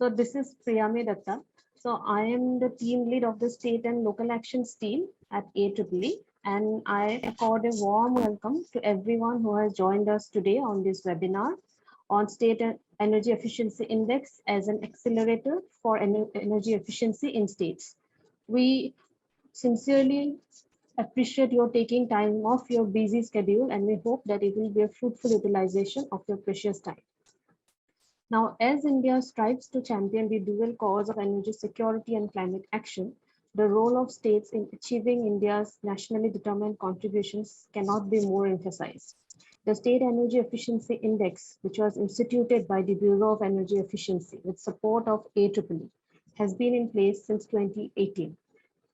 So this is Priyami Datta. So I am the team lead of the State and Local Actions team at AEEE, and I accord a warm welcome to everyone who has joined us today on this webinar on State Energy Efficiency Index as an accelerator for energy efficiency in states. We sincerely appreciate your taking time off your busy schedule, and we hope that it will be a fruitful utilization of your precious time. Now, as India strives to champion the dual cause of energy security and climate action, the role of states in achieving India's nationally determined contributions cannot be more emphasized. The State Energy Efficiency Index, which was instituted by the Bureau of Energy Efficiency with support of AEEE, has been in place since 2018,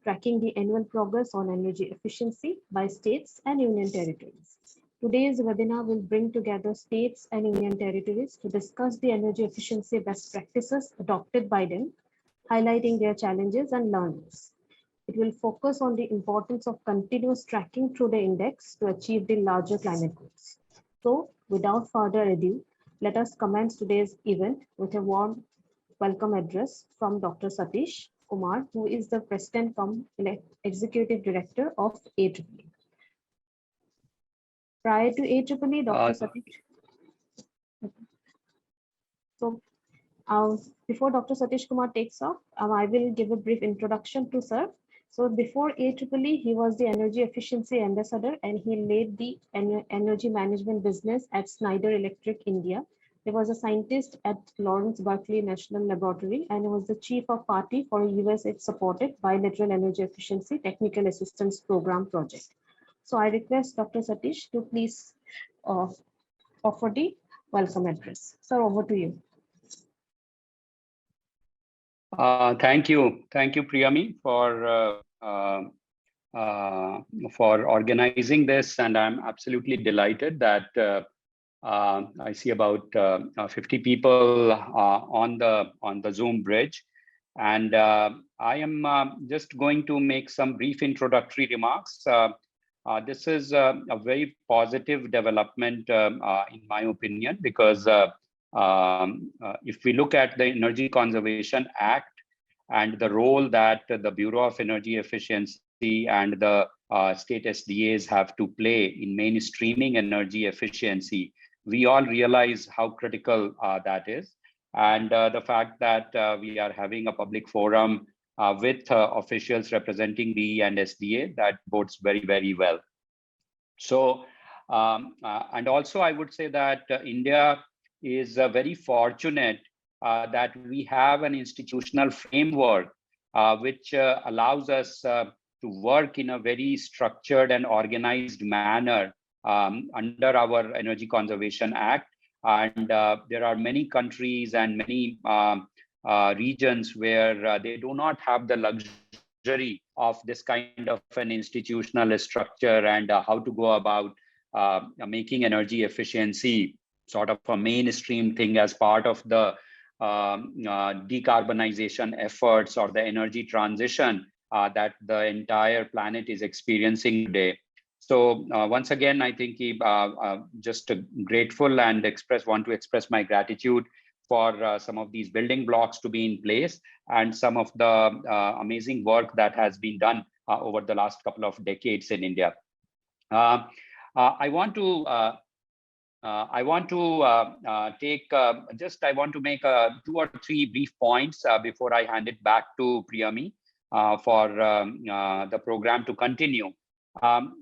tracking the annual progress on energy efficiency by states and union territories. Today's webinar will bring together states and union territories to discuss the energy efficiency best practices adopted by them, highlighting their challenges and learnings. It will focus on the importance of continuous tracking through the index to achieve the larger climate goals. So, without further ado, let us commence today's event with a warm welcome address from Dr. Satish Kumar, who is the President cum Executive Director of AEEE. Prior to AEEE, Dr. Satish. So, before Dr. Satish Kumar takes off, I will give a brief introduction to sir. So before AEEE, he was the Energy Efficiency Ambassador, and he led the energy management business at Schneider Electric India. He was a scientist at Lawrence Berkeley National Laboratory, and he was the chief of party for a USAID-supported bilateral energy efficiency technical assistance program project. So I request Dr. Satish to please offer the welcome address. Sir, over to you. Thank you, Priyami, for organizing this, and I'm absolutely delighted that I see about 50 people on the Zoom bridge, and I am just going to make some brief introductory remarks. This is a very positive development, in my opinion, because if we look at the Energy Conservation Act and the role that the Bureau of Energy Efficiency and the state SDAs have to play in mainstreaming energy efficiency, we all realize how critical that is. And the fact that we are having a public forum with officials representing BE and SDA, that bodes very, very well. So, and also I would say that India is very fortunate that we have an institutional framework which allows us to work in a very structured and organized manner under our Energy Conservation Act. And there are many countries and many regions where they do not have the luxury of this kind of an institutional structure and how to go about making energy efficiency sort of a mainstream thing as part of the decarbonization efforts or the energy transition that the entire planet is experiencing today. So once again, I think just grateful and want to express my gratitude for some of these building blocks to be in place and some of the amazing work that has been done over the last couple of decades in India. I want to make 2 or 3 brief points before I hand it back to Priyami for the program to continue.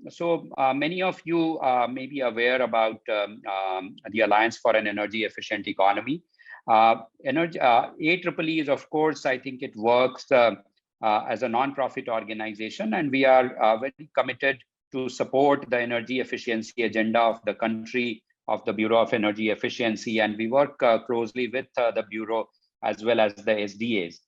So many of you may be aware about the Alliance for an Energy Efficient Economy. AEEE is, of course, I think it works as a non-profit organization, and we are very committed to support the energy efficiency agenda of the country, of the Bureau of Energy Efficiency, and we work closely with the Bureau as well as the SDAs.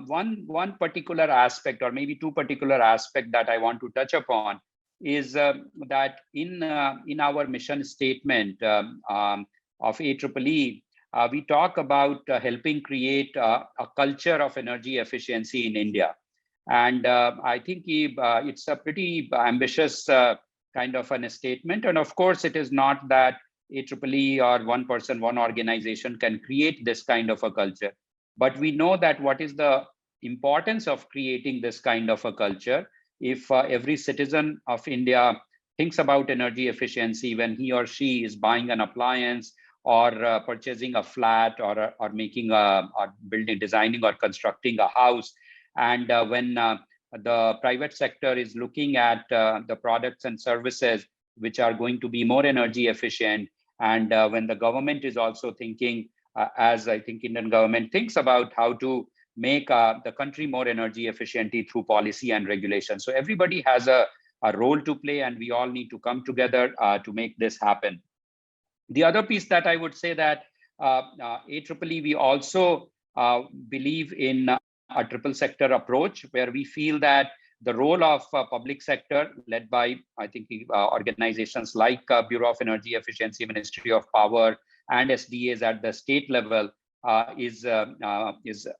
One particular aspect, or maybe 2 particular aspects that I want to touch upon is that in our mission statement of AEEE, we talk about helping create a culture of energy efficiency in India. And I think it's a pretty ambitious kind of a statement. And of course, it is not that AEEE or one person, one organization can create this kind of a culture. But we know that what is the importance of creating this kind of a culture if every citizen of India thinks about energy efficiency when he or she is buying an appliance or purchasing a flat or making a or building, designing or constructing a house. And when the private sector is looking at the products and services which are going to be more energy efficient, and when the government is also thinking, as I think Indian government thinks about how to make the country more energy efficiently through policy and regulation. So everybody has a role to play, and we all need to come together to make this happen. The other piece that I would say that AEEE, we also believe in a triple sector approach, where we feel that the role of public sector led by, I think, organizations like Bureau of Energy Efficiency, Ministry of Power, and SDAs at the state level is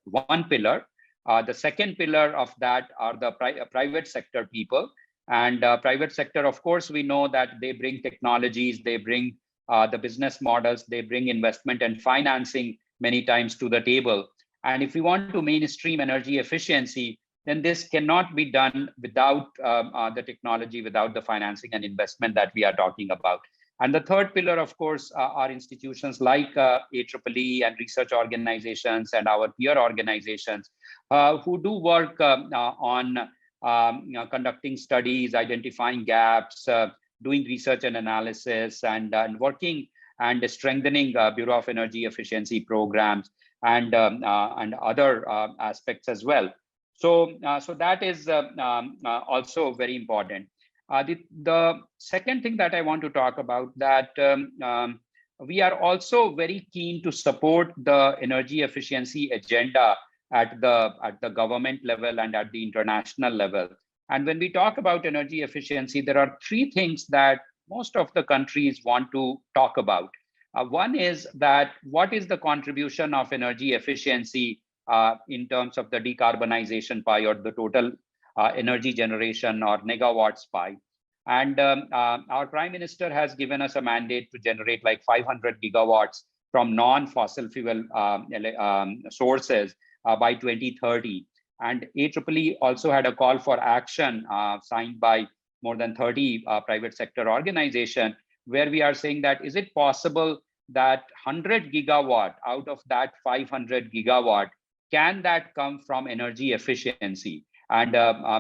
one pillar. The second pillar of that are the private sector people. And private sector, of course, we know that they bring technologies, they bring the business models, they bring investment and financing many times to the table. And if we want to mainstream energy efficiency, then this cannot be done without the technology, without the financing and investment that we are talking about. And the third pillar, of course, are institutions like AEEE and research organizations and our peer organizations who do work on conducting studies, identifying gaps, doing research and analysis, and working and strengthening Bureau of Energy Efficiency programs and other aspects as well. So that is also very important. The second thing that I want to talk about, that we are also very keen to support the energy efficiency agenda at the government level and at the international level. And when we talk about energy efficiency, there are three things that most of the countries want to talk about. One is that what is the contribution of energy efficiency in terms of the decarbonization pie or the total energy generation or megawatts pie. And our Prime Minister has given us a mandate to generate like 500 gigawatts from non-fossil fuel sources by 2030. And AEEE also had a call for action signed by more than 30 private sector organizations, where we are saying that, is it possible that 100 gigawatt out of that 500 gigawatt, can that come from energy efficiency? And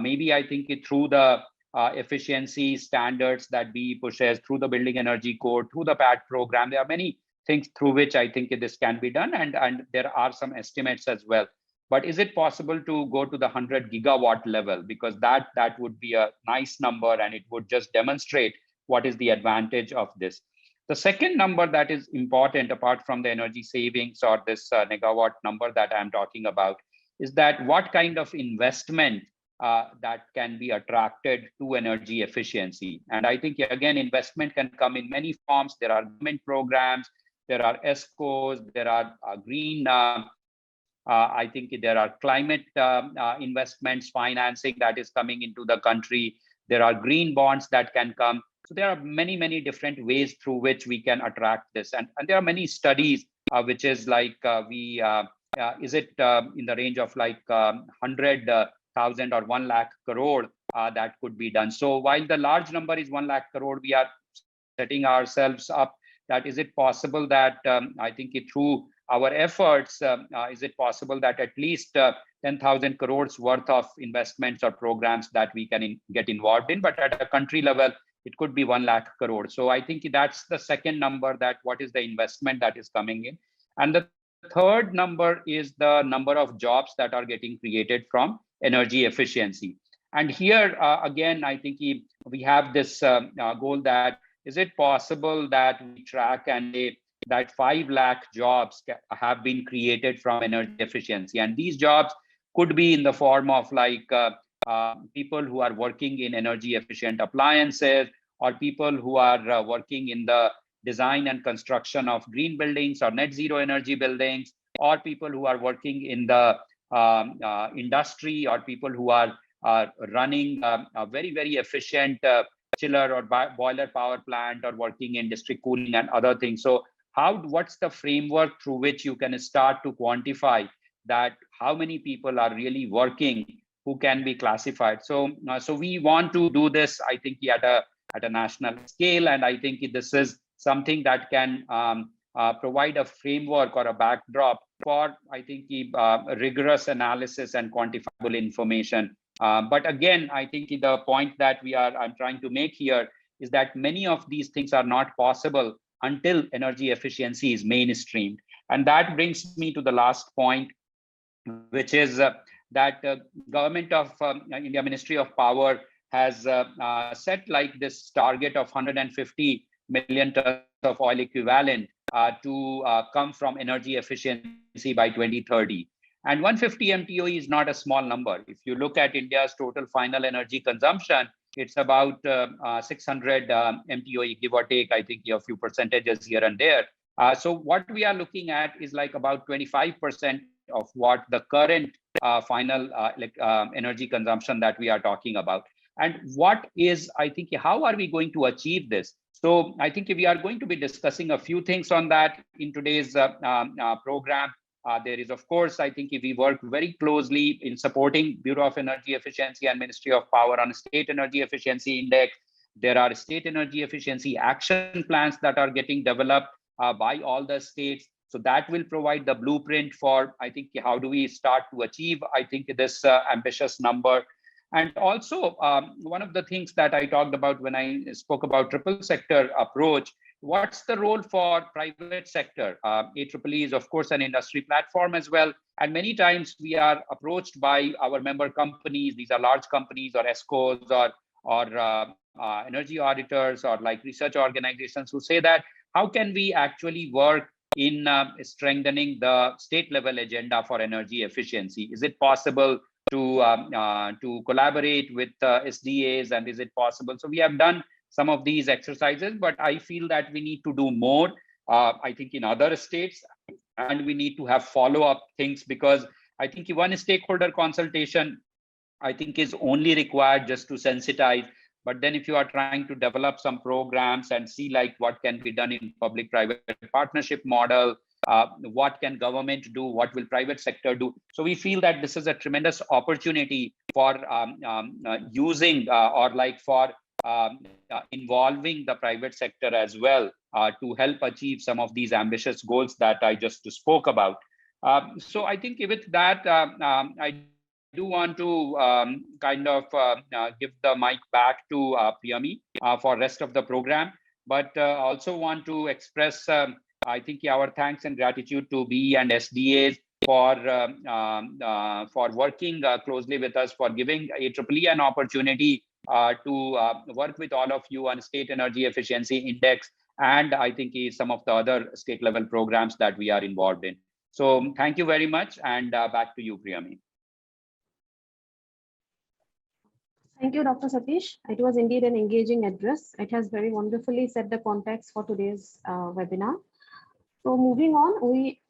maybe I think through the efficiency standards that BE pushes, through the Building Energy Code, through the PAT program, there are many things through which I think this can be done, and there are some estimates as well. But is it possible to go to the 100 gigawatt level? Because that would be a nice number, and it would just demonstrate what is the advantage of this. The second number that is important, apart from the energy savings or this megawatt number that I'm talking about, is that what kind of investment that can be attracted to energy efficiency. And I think, again, investment can come in many forms. There are government programs, there are ESCOs, there are green, I think there are climate investments, financing that is coming into the country. There are green bonds that can come. So there are many, many different ways through which we can attract this. And there are many studies, which is like, is it in the range of like 100,000 or 1 lakh crore that could be done. So while the large number is 1 lakh crore, we are setting ourselves up that, is it possible that I think through our efforts, is it possible that at least 10,000 crores worth of investments or programs that we can get involved in, but at a country level, it could be 1 lakh crore. So I think that's the second number, that what is the investment that is coming in. And the third number is the number of jobs that are getting created from energy efficiency. And here, again, I think we have this goal that, is it possible that we track and that 5 lakh jobs have been created from energy efficiency. And these jobs could be in the form of like people who are working in energy efficient appliances, or people who are working in the design and construction of green buildings or net zero energy buildings, or people who are working in the industry, or people who are running a very, very efficient chiller or boiler power plant or working in district cooling and other things. So what's the framework through which you can start to quantify that how many people are really working who can be classified? So so we want to do this, I think, at a national scale, and I think this is something that can provide a framework or a backdrop for, I think, rigorous analysis and quantifiable information. But again, I think the point that I'm trying to make here is that many of these things are not possible until energy efficiency is mainstreamed. And that brings me to the last point, which is that government of India Ministry of Power has set like this target of 150 million tons of oil equivalent to come from energy efficiency by 2030. And 150 MTOE is not a small number. If you look at India's total final energy consumption, it's about 600 MTOE, give or take, I think a few percentages here and there. So what we are looking at is like about 25% of what the current final energy consumption that we are talking about. And what is, I think, how are we going to achieve this? So I think we are going to be discussing a few things on that in today's program. There is, of course, I think if we work very closely in supporting Bureau of Energy Efficiency and Ministry of Power on State Energy Efficiency Index. There are state energy efficiency action plans that are getting developed by all the states. So that will provide the blueprint for, I think, how do we start to achieve, I think, this ambitious number. And also, one of the things that I talked about when I spoke about triple sector approach, what's the role for private sector? AEEE is, of course, an industry platform as well. And many times we are approached by our member companies. These are large companies or ESCOs or energy auditors or like research organizations who say that, how can we actually work in strengthening the state level agenda for energy efficiency? Is it possible to collaborate with SDAs, and is it possible? So we have done some of these exercises, but I feel that we need to do more, I think, in other states, and we need to have follow-up things, because I think one stakeholder consultation, I think, is only required just to sensitize. But then if you are trying to develop some programs and see like what can be done in public-private partnership model, what can government do, what will private sector do? So we feel that this is a tremendous opportunity for using or like for involving the private sector as well to help achieve some of these ambitious goals that I just spoke about. So I think with that, I do want to kind of give the mic back to Priyami for rest of the program, but also want to express, I think, our thanks and gratitude to BE and SDAs for working closely with us, for giving AEEE an opportunity to work with all of you on State Energy Efficiency Index, and I think some of the other state level programs that we are involved in. So thank you very much, and back to you, Priyami. Thank you, Dr. Satish. It was indeed an engaging address. It has very wonderfully set the context for today's webinar. So moving on, we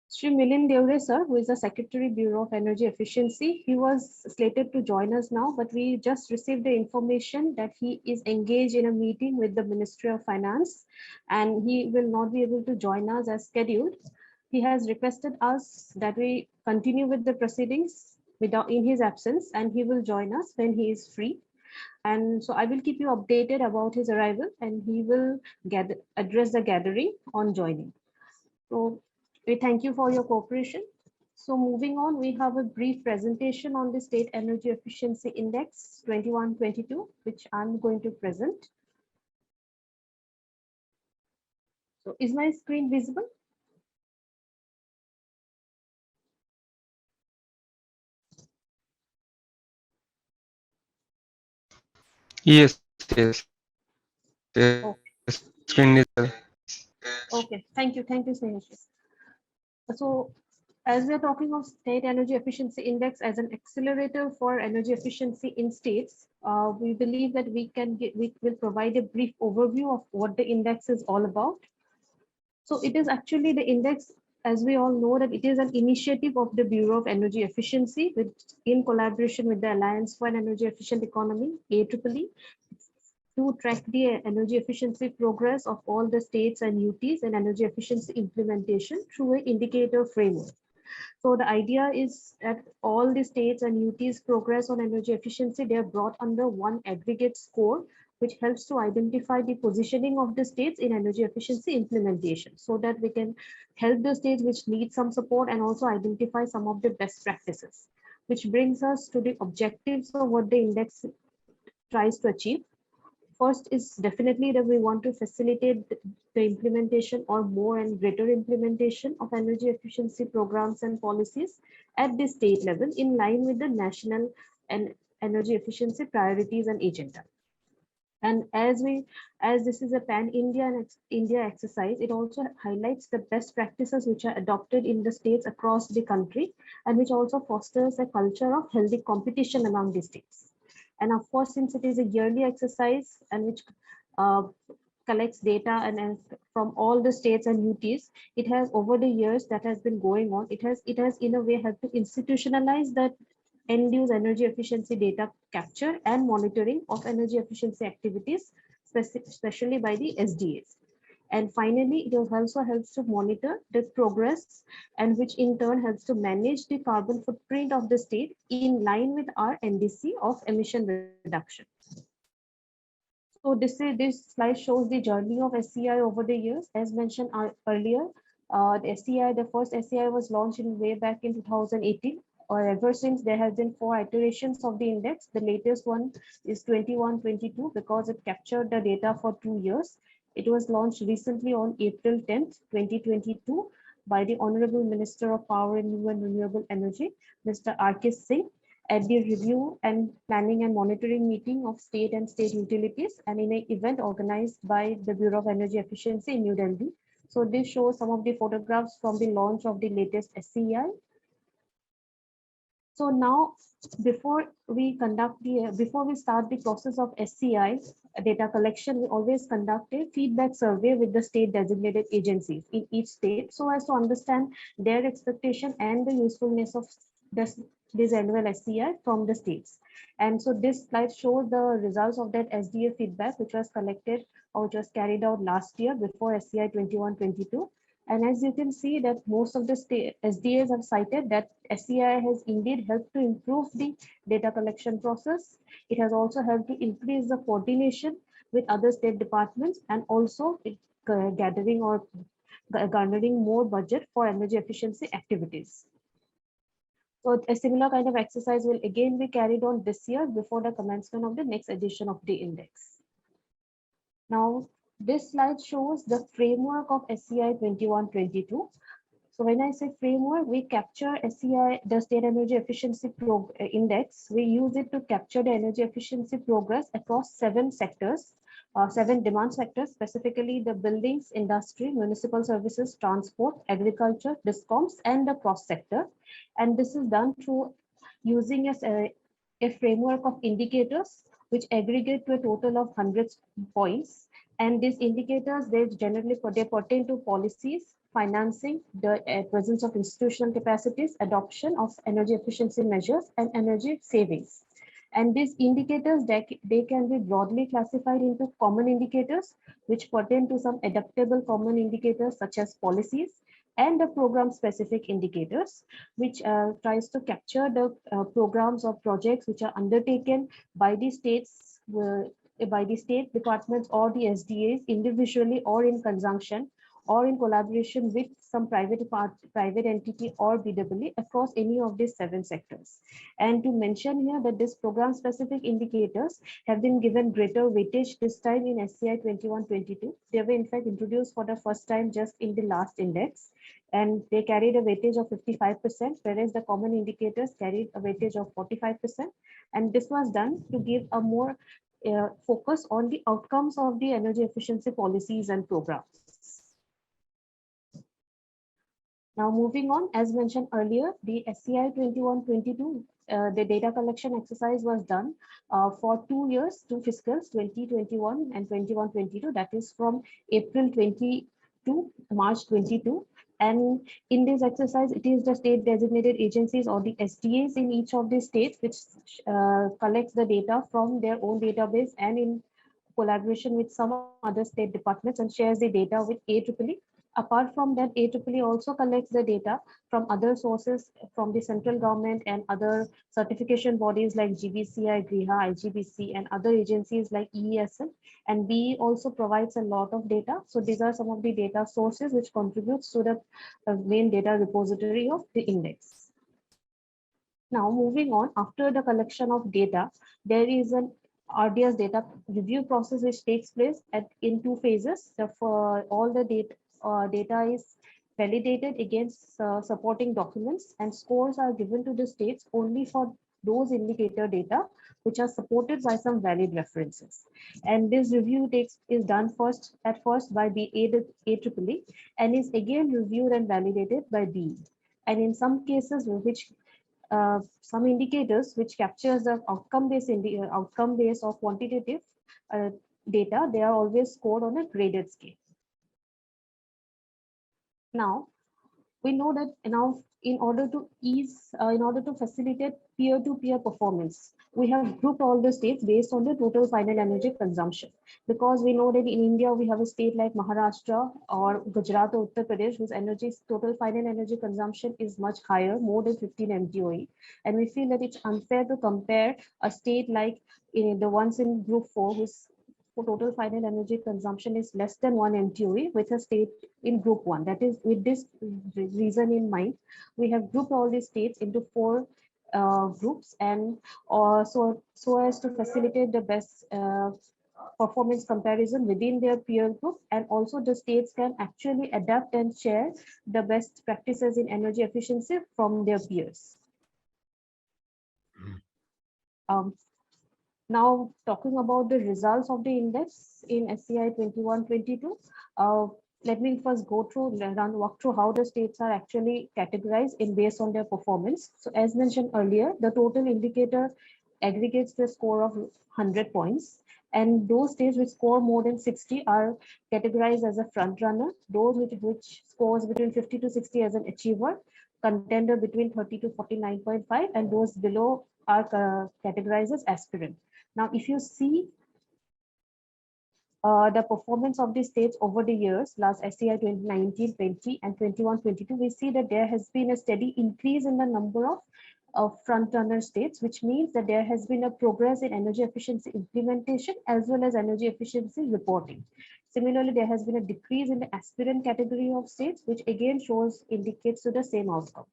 Sri Milind Devre, sir, who is the Secretary, Bureau of Energy Efficiency. He was slated to join us now, but we just received the information that he is engaged in a meeting with the Ministry of Finance, and he will not be able to join us as scheduled. He has requested us that we continue with the proceedings in his absence, and he will join us when he is free. And so I will keep you updated about his arrival, and he will address the gathering on joining. So we thank you for your cooperation. So moving on, we have a brief presentation on the State Energy Efficiency Index 21-22, which I'm going to present. So is my screen visible? Yes, yes. Okay. Screen is Okay, thank you, Snehesh. So as we are talking of State Energy Efficiency Index as an accelerator for energy efficiency in states, we believe that we will provide a brief overview of what the index is all about. So it is actually the index as we all know that it is an initiative of the Bureau of Energy Efficiency in collaboration with the Alliance for an Energy Efficient Economy, AEEE, to track the energy efficiency progress of all the states and UTs and energy efficiency implementation through an indicator framework. So the idea is that all the states and UTs progress on energy efficiency, they are brought under one aggregate score, which helps to identify the positioning of the states in energy efficiency implementation, so that we can help the states which need some support and also identify some of the best practices, which brings us to the objectives of what the index tries to achieve. First is definitely that we want to facilitate the implementation or more and greater implementation of energy efficiency programs and policies at the state level in line with the national and energy efficiency priorities and agenda. And as this is a pan-India exercise, it also highlights the best practices which are adopted in the states across the country, and which also fosters a culture of healthy competition among the states. And of course, since it is a yearly exercise and which collects data and from all the states and UTs, it has over the years that has been going on, it has in a way helped to institutionalize that end-use energy efficiency data capture and monitoring of energy efficiency activities, especially by the SDAs. And finally, it also helps to monitor the progress, and which in turn helps to manage the carbon footprint of the state in line with our NDC of emission reduction. So this slide shows the journey of SEEI over the years. As mentioned earlier, the first SEEI was launched way back in 2018. Or ever since, there have been 4 iterations of the index. The latest one is 21-22 because it captured the data for 2 years. It was launched recently on April 10th, 2022 by the Honorable Minister of Power and New and Renewable Energy, Mr. R.K. Singh, at the review and planning and monitoring meeting of state and state utilities, and in an event organized by the Bureau of Energy Efficiency in New Delhi. So this shows some of the photographs from the launch of the latest SEEI. So now, before we start the process of SEEI data collection, we always conduct a feedback survey with the state designated agencies in each state, so as to understand their expectation and the usefulness of this annual SEEI from the states. And so this slide shows the results of that SDA feedback, which was collected or which was carried out last year before SEEI 21-22. And as you can see that most of the SDAs have cited that SEEI has indeed helped to improve the data collection process. It has also helped to increase the coordination with other state departments, and also garnering more budget for energy efficiency activities. So a similar kind of exercise will again be carried on this year before the commencement of the next edition of the index. Now, this slide shows the framework of SEEI 21-22. So when I say framework, we capture SEEI, the State Energy Efficiency Index. We use it to capture the energy efficiency progress across 7 sectors, 7 demand sectors, specifically the buildings, industry, municipal services, transport, agriculture, discoms, and the cross sector. And this is done through using a framework of indicators which aggregate to a total of 100 points. And these indicators, they pertain to policies, financing, the presence of institutional capacities, adoption of energy efficiency measures, and energy savings. And these indicators, they can be broadly classified into common indicators, which pertain to some adaptable common indicators such as policies, and the program specific indicators, which tries to capture the programs or projects which are undertaken by the states, by the state departments or the SDAs individually or in conjunction or in collaboration with some private entity or BEE across any of these 7 sectors. And to mention here that this program specific indicators have been given greater weightage this time in SEEI 21-22. They were in fact introduced for the first time just in the last index, and they carried a weightage of 55%, whereas the common indicators carried a weightage of 45%. And this was done to give a more focus on the outcomes of the energy efficiency policies and programs. Now moving on, as mentioned earlier, the SEEI 21-22, the data collection exercise was done for 2 years, 2 fiscals, 2021 and 21-22, that is from April 20 to March 22. And in this exercise, it is the state designated agencies or the SDAs in each of the states which collects the data from their own database and in collaboration with some other state departments and shares the data with AEEE. Apart from that, AEEE also collects the data from other sources from the central government and other certification bodies like GBCI, GRIHA, IGBC, and other agencies like EESL. And B also provides a lot of data. So these are some of the data sources which contributes to the main data repository of the index. Now moving on, after the collection of data, there is an RDS data review process which takes place in two phases. For all the data is validated against supporting documents, and scores are given to the states only for those indicator data which are supported by some valid references. And this review is done first by the AEEE and is again reviewed and validated by BE. And in some cases which some indicators which captures the outcome based or quantitative uh, data, they are always scored on a graded scale. Now we know that now in order to facilitate peer-to-peer performance, we have grouped all the states based on the total final energy consumption, because we know that in India we have a state like Maharashtra or Gujarat or Uttar Pradesh whose total final energy consumption is much higher, more than 15 MTOE, and we feel that it's unfair to compare a state like the ones in group 4 whose total final energy consumption is less than 1 MTOE with a state in group 1. That is, with this reason in mind, we have grouped all these states into 4 groups, and so as to facilitate the best performance comparison within their peer group, and also the states can actually adapt and share the best practices in energy efficiency from their peers. Now, talking about the results of the index in SEI 21-22, let me first walk through how the states are actually categorized based on their performance. So as mentioned earlier, the total indicator aggregates the score of 100 points. And those states which score more than 60 are categorized as a front runner, those which scores between 50 to 60 as an achiever, contender between 30 to 49.5, and those below are categorized as aspirant. Now, if you see the performance of the states over the years, last SEI 2019-20 and 21-22, we see that there has been a steady increase in the number of front-runner states, which means that there has been a progress in energy efficiency implementation as well as energy efficiency reporting. Similarly, there has been a decrease in the aspirant category of states, which again indicates to the same outcome.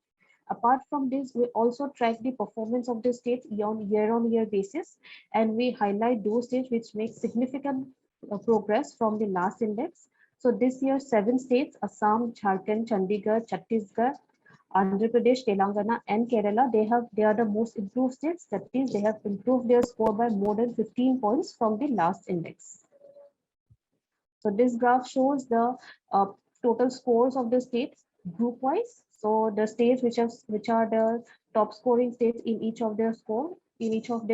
Apart from this, we also track the performance of the states on year-on-year basis, and we highlight those states which make significant progress from the last index. So this year, 7 states, Assam, Jharkhand, Chandigarh, Chhattisgarh, Andhra Pradesh, Telangana, and Kerala, they are the most improved states. That means they have improved their score by more than 15 points from the last index. So this graph shows the total scores of the states group wise. So the states which are the top scoring states in each of their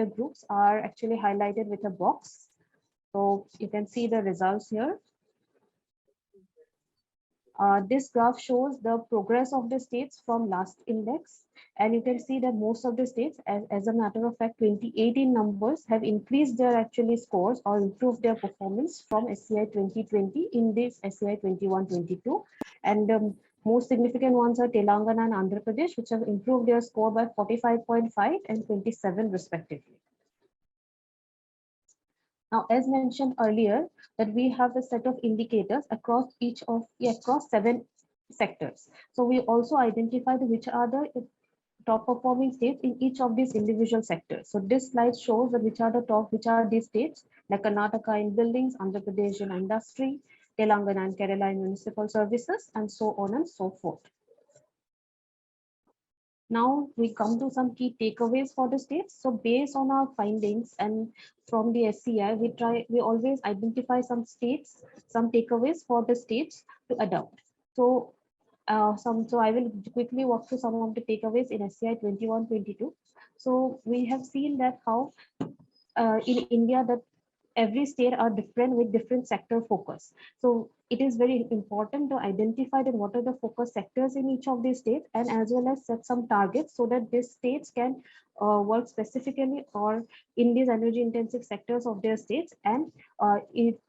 groups are actually highlighted with a box. So you can see the results here. This graph shows the progress of the states from last index, and you can see that most of the states, as a matter of fact, 2018 numbers have increased their actually scores or improved their performance from SEI 2020 in this SEI 21-22, and the most significant ones are Telangana and Andhra Pradesh, which have improved their score by 45.5 and 27 respectively. Now, as mentioned earlier, that we have a set of indicators across 7 sectors. So we also identify which are the top performing states in each of these individual sectors. So this slide shows that which are these states, like Karnataka in buildings, Andhra Pradesh in industry, Telangana and Kerala in municipal services, and so on and so forth. Now we come to some key takeaways for the states. So based on our findings and from the SEI, we always identify some takeaways for the states to adopt. So I will quickly walk through some of the takeaways in SEI 21-22. So we have seen that how in India that every state are different with different sector focus. So it is very important to identify that what are the focus sectors in each of these states, and as well as set some targets so that these states can work specifically or in these energy intensive sectors of their states, and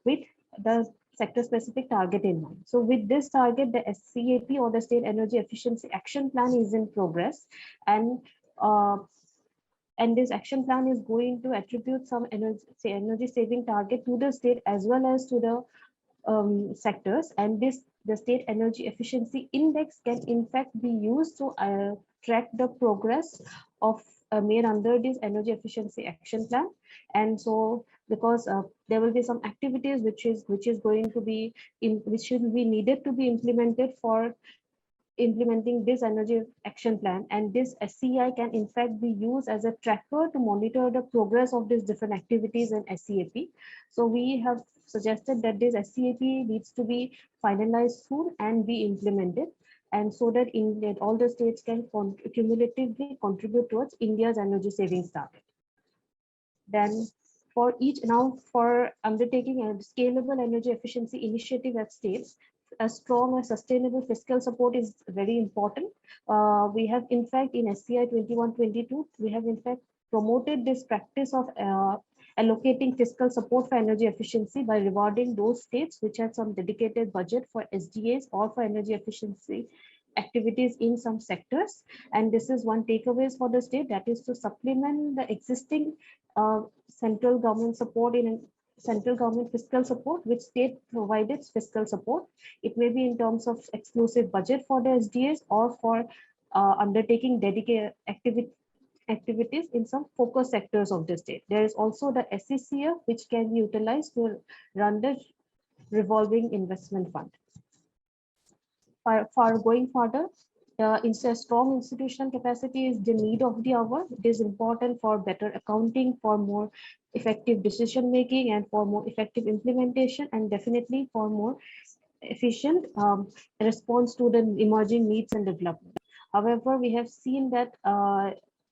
with the sector specific target in mind. So with this target, the SCAP or the State Energy Efficiency Action Plan is in progress, and uh, this action plan is going to attribute some energy saving target to the state as well as to the sectors, and the state energy efficiency index can in fact be used to track the progress of made under this energy efficiency action plan. And so because there will be some activities which is going to be which will be needed to be implemented for implementing this energy action plan, and this SEEI can in fact be used as a tracker to monitor the progress of these different activities in SCAP. So we have suggested that this SCAP needs to be finalized soon and be implemented, and so that that all the states can cumulatively contribute towards India's energy savings target. Then for each now for undertaking a scalable energy efficiency initiative at states, a strong and sustainable fiscal support is very important. We have in fact in SCI 21-22, we have in fact promoted this practice of allocating fiscal support for energy efficiency by rewarding those states which had some dedicated budget for SDAs or for energy efficiency activities in some sectors. And this is one takeaways for the state, that is to supplement the existing central government support in central government fiscal support, which state provided fiscal support. It may be in terms of exclusive budget for the SDAs or for undertaking dedicated activities in some focus sectors of the state. There is also the SECF, which can be utilized to run the revolving investment fund. For going further, a strong institutional capacity is the need of the hour. It is important for better accounting, for more effective decision making, and for more effective implementation, and definitely for more efficient response to the emerging needs and development. However, we have seen that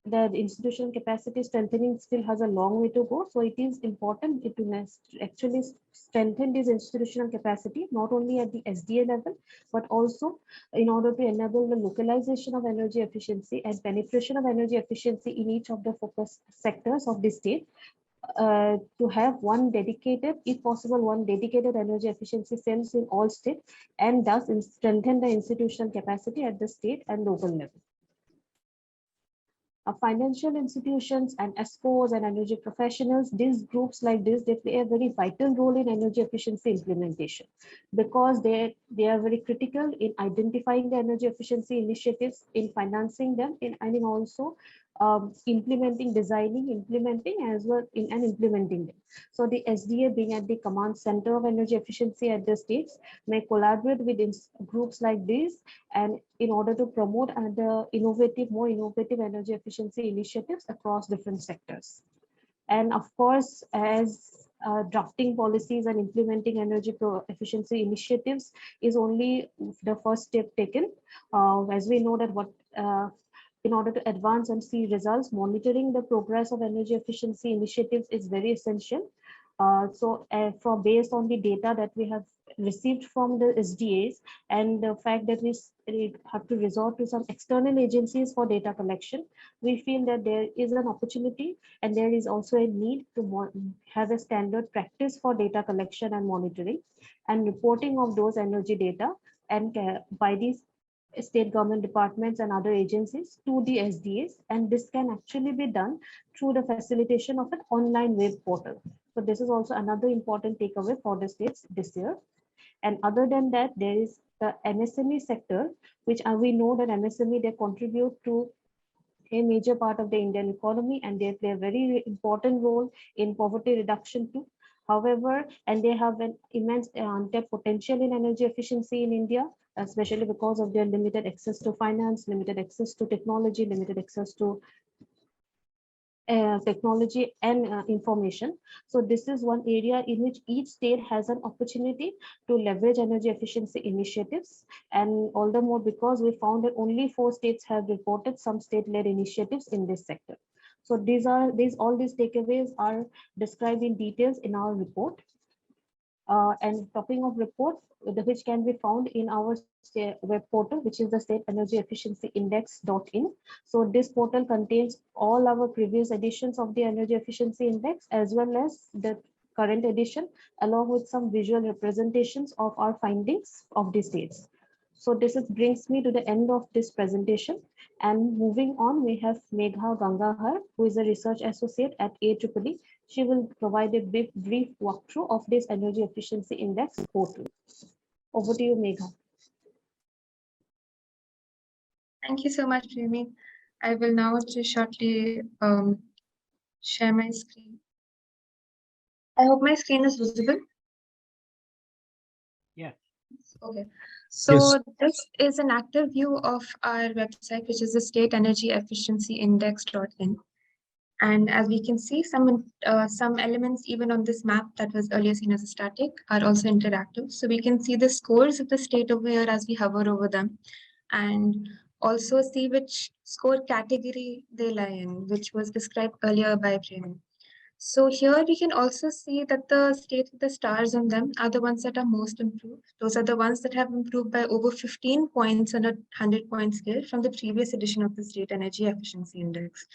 the institutional capacity strengthening still has a long way to go. So it is important to actually strengthen this institutional capacity, not only at the SDA level, but also in order to enable the localization of energy efficiency and penetration of energy efficiency in each of the focus sectors of the state. To have one dedicated, if possible, one dedicated energy efficiency cells in all states, and thus strengthen the institutional capacity at the state and local level. Financial institutions and ESCOs and energy professionals, these groups like this, they play a very vital role in energy efficiency implementation, because they are very critical in identifying the energy efficiency initiatives, in financing them, and in also implementing, designing, implementing, as well in and implementing them. So the SDA, being at the command center of energy efficiency at the states, may collaborate with groups like these, and in order to promote the more innovative energy efficiency initiatives across different sectors. And of course, as drafting policies and implementing energy efficiency initiatives is only the first step taken. As we know that in order to advance and see results, monitoring the progress of energy efficiency initiatives is very essential. From based on the data that we have received from the SDAs, and the fact that we have to resort to some external agencies for data collection, we feel that there is an opportunity and there is also a need to have a standard practice for data collection and monitoring and reporting of those energy data, and by these state government departments and other agencies to the SDAs, and this can actually be done through the facilitation of an online web portal. So this is also another important takeaway for the states this year. And other than that, there is the MSME sector, which we know that MSME, they contribute to a major part of the Indian economy, and they play a very important role in poverty reduction too. However, and they have an immense untapped potential in energy efficiency in India, especially because of their limited access to finance, limited access to technology, limited access to technology and information. So this is one area in which each state has an opportunity to leverage energy efficiency initiatives, and all the more because we found that only 4 states have reported some state-led initiatives in this sector. So all these takeaways are described in details in our report. And talking of report, which can be found in our web portal, which is the State Energy Efficiency Index.in. So this portal contains all our previous editions of the Energy Efficiency Index, as well as the current edition, along with some visual representations of our findings of the states. So brings me to the end of this presentation. And moving on, we have Megha Gangahar, who is a research associate at AEEE. She will provide a brief walkthrough of this Energy Efficiency Index portal. Over to you, Megha. Thank you so much, Premi. I will now just shortly share my screen. I hope my screen is visible. Yeah. Okay. So this is an active view of our website, which is the State Energy Efficiency Index.in. And as we can see, some elements even on this map that was earlier seen as a static are also interactive. So we can see the scores of the state over here as we hover over them, and also see which score category they lie in, which was described earlier by Premi. So here we can also see that the states with the stars on them are the ones that are most improved. Those are the ones that have improved by over 15 points on a 100-point scale from the previous edition of the State Energy Efficiency Index.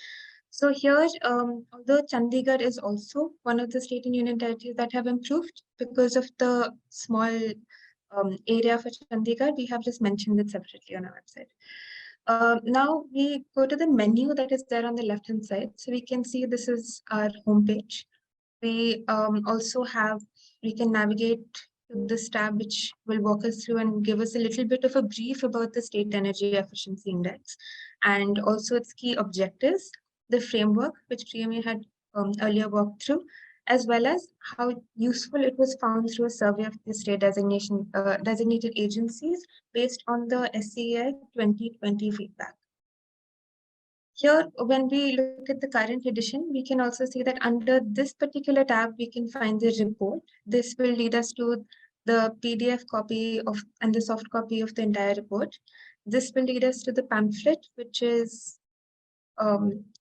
So here, although Chandigarh is also one of the state and union territories that have improved because of the small area for Chandigarh, we have just mentioned it separately on our website. Now we go to the menu that is there on the left hand side. So we can see this is our homepage. We we can navigate to this tab, which will walk us through and give us a little bit of a brief about the State Energy Efficiency Index and also its key objectives, the framework, which Priyami had earlier walked through, as well as how useful it was found through a survey of the state designated agencies based on the SEEI 2020 feedback. Here, when we look at the current edition, we can also see that under this particular tab, we can find the report. This will lead us to the PDF copy and the soft copy of the entire report. This will lead us to the pamphlet, which is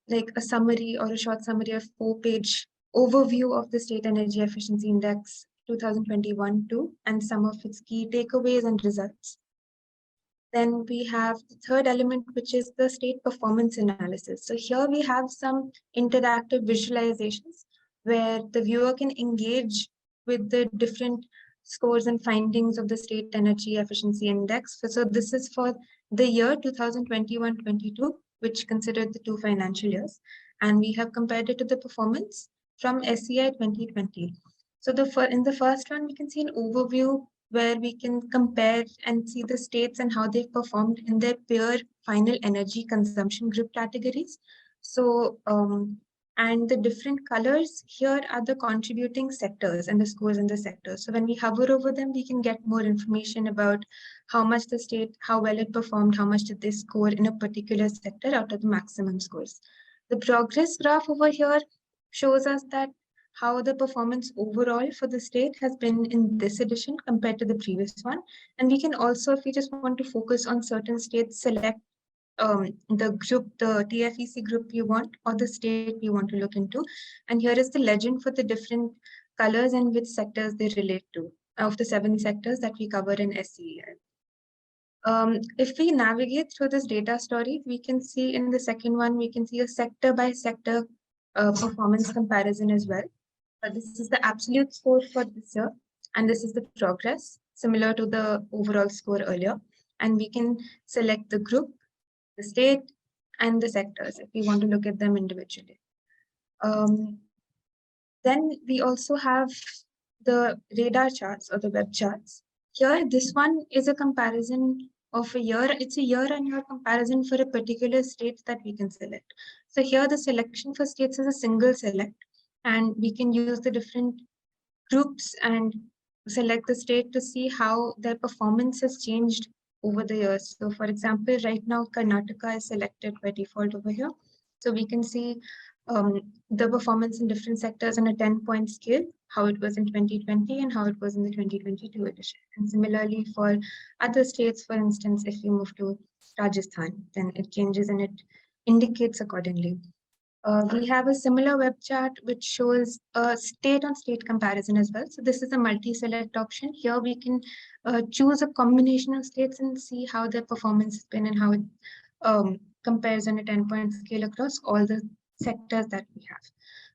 like a summary or a short summary of 4-page overview of the State Energy Efficiency Index 2021-2 and some of its key takeaways and results. Then we have the third element, which is the state performance analysis. So here we have some interactive visualizations where the viewer can engage with the different scores and findings of the State Energy Efficiency Index. So this is for the year 2021-22, which considered the 2 financial years. And we have compared it to the performance from SEEI 2020. So in the first one, we can see an overview where we can compare and see the states and how they've performed in their peer final energy consumption group categories. So, and the different colors here are the contributing sectors and the scores in the sectors. So when we hover over them, we can get more information about how much the state, how well it performed, how much did they score in a particular sector out of the maximum scores. The progress graph over here shows us that how the performance overall for the state has been in this edition compared to the previous one. And we can also, if we just want to focus on certain states, select the group, the TFEC group we want, or the state we want to look into. And here is the legend for the different colors and which sectors they relate to, of the 7 sectors that we cover in SEEI. If we navigate through this data story, we can see in the second one, we can see a sector by sector performance comparison as well. This is the absolute score for this year, and this is the progress, similar to the overall score earlier. And we can select the group, the state, and the sectors if we want to look at them individually. Then we also have the radar charts or the web charts. Here, this one is a comparison of a year. It's a year-on-year comparison for a particular state that we can select. So here, the selection for states is a single select. And we can use the different groups and select the state to see how their performance has changed over the years. So for example, right now, Karnataka is selected by default over here. So we can see the performance in different sectors on a 10-point scale, how it was in 2020 and how it was in the 2022 edition. And similarly for other states, for instance, if we move to Rajasthan, then it changes and it indicates accordingly. We have a similar web chart which shows a state-on-state comparison as well. So this is a multi-select option. Here we can choose a combination of states and see how their performance has been and how it compares on a 10-point scale across all the sectors that we have.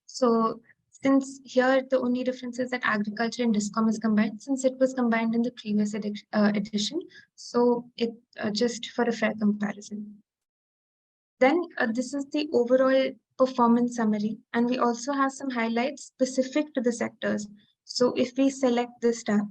So since here the only difference is that agriculture and discom is combined, since it was combined in the previous edition, so it just for a fair comparison. Then this is the overall performance summary, and we also have some highlights specific to the sectors. So if we select this tab,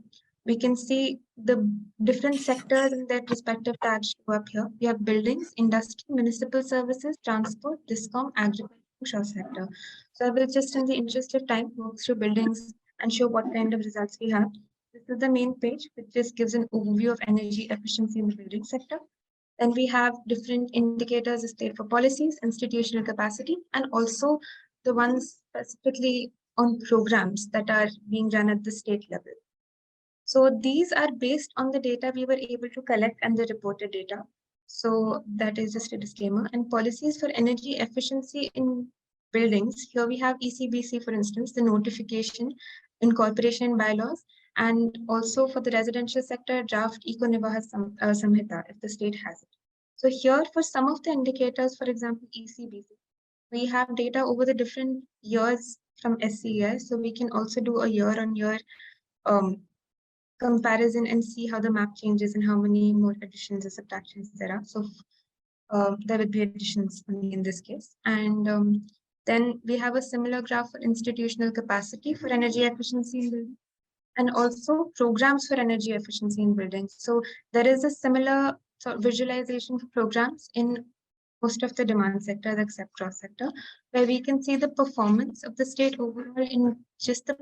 we can see the different sectors and their respective tabs show up here. We have buildings, industry, municipal services, transport, discom, agriculture sector. So I will just, in the interest of time, walk through buildings and show what kind of results we have. This is the main page, which just gives an overview of energy efficiency in the building sector. Then we have different indicators displayed for policies, institutional capacity, and also the ones specifically on programs that are being run at the state level. So these are based on the data we were able to collect and the reported data. So that is just a disclaimer. And policies for energy efficiency in buildings. Here we have ECBC, for instance, the notification, incorporation bylaws, and also for the residential sector, draft Eco-Nivaha Samhita, if the state has it. So here for some of the indicators, for example, ECBC, we have data over the different years from SEEI. So we can also do a year-on-year comparison and see how the map changes and how many more additions or subtractions there are. So there would be additions only in this case. And then we have a similar graph for institutional capacity for energy efficiency in buildings, and also programs for energy efficiency in buildings. So there is a similar sort of visualization for programs in most of the demand sectors except cross sector, where we can see the performance of the state overall in just the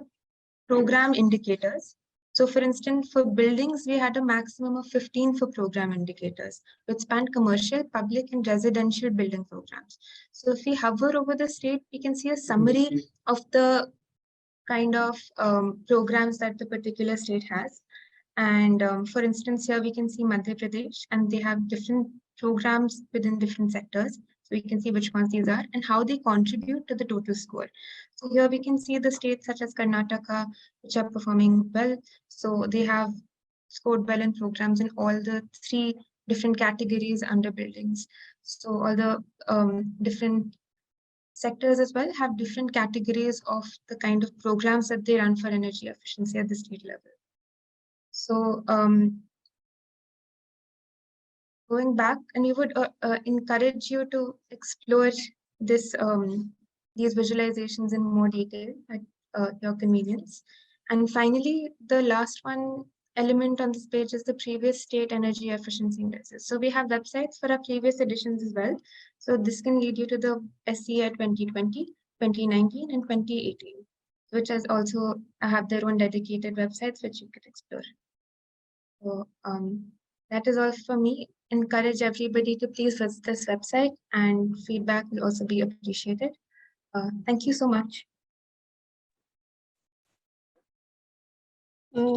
program indicators. So for instance, for buildings, we had a maximum of 15 for program indicators, which spanned commercial, public, and residential building programs. So if we hover over the state, we can see a summary of the kind of programs that the particular state has. And for instance, here we can see Madhya Pradesh, and they have different programs within different sectors. So we can see which ones these are and how they contribute to the total score. So here we can see the states such as Karnataka, which are performing well. So they have scored well in programs in all the 3 different categories under buildings. So all the different sectors as well have different categories of the kind of programs that they run for energy efficiency at the state level. So going back, and we would encourage you to explore this these visualizations in more detail at your convenience. And finally, the last one element on this page is the previous state energy efficiency indexes. So we have websites for our previous editions as well. So this can lead you to the SEEI 2020, 2019, and 2018, which has also have their own dedicated websites which you could explore. So that is all for me. Encourage everybody to please visit this website, and feedback will also be appreciated. Thank you so much.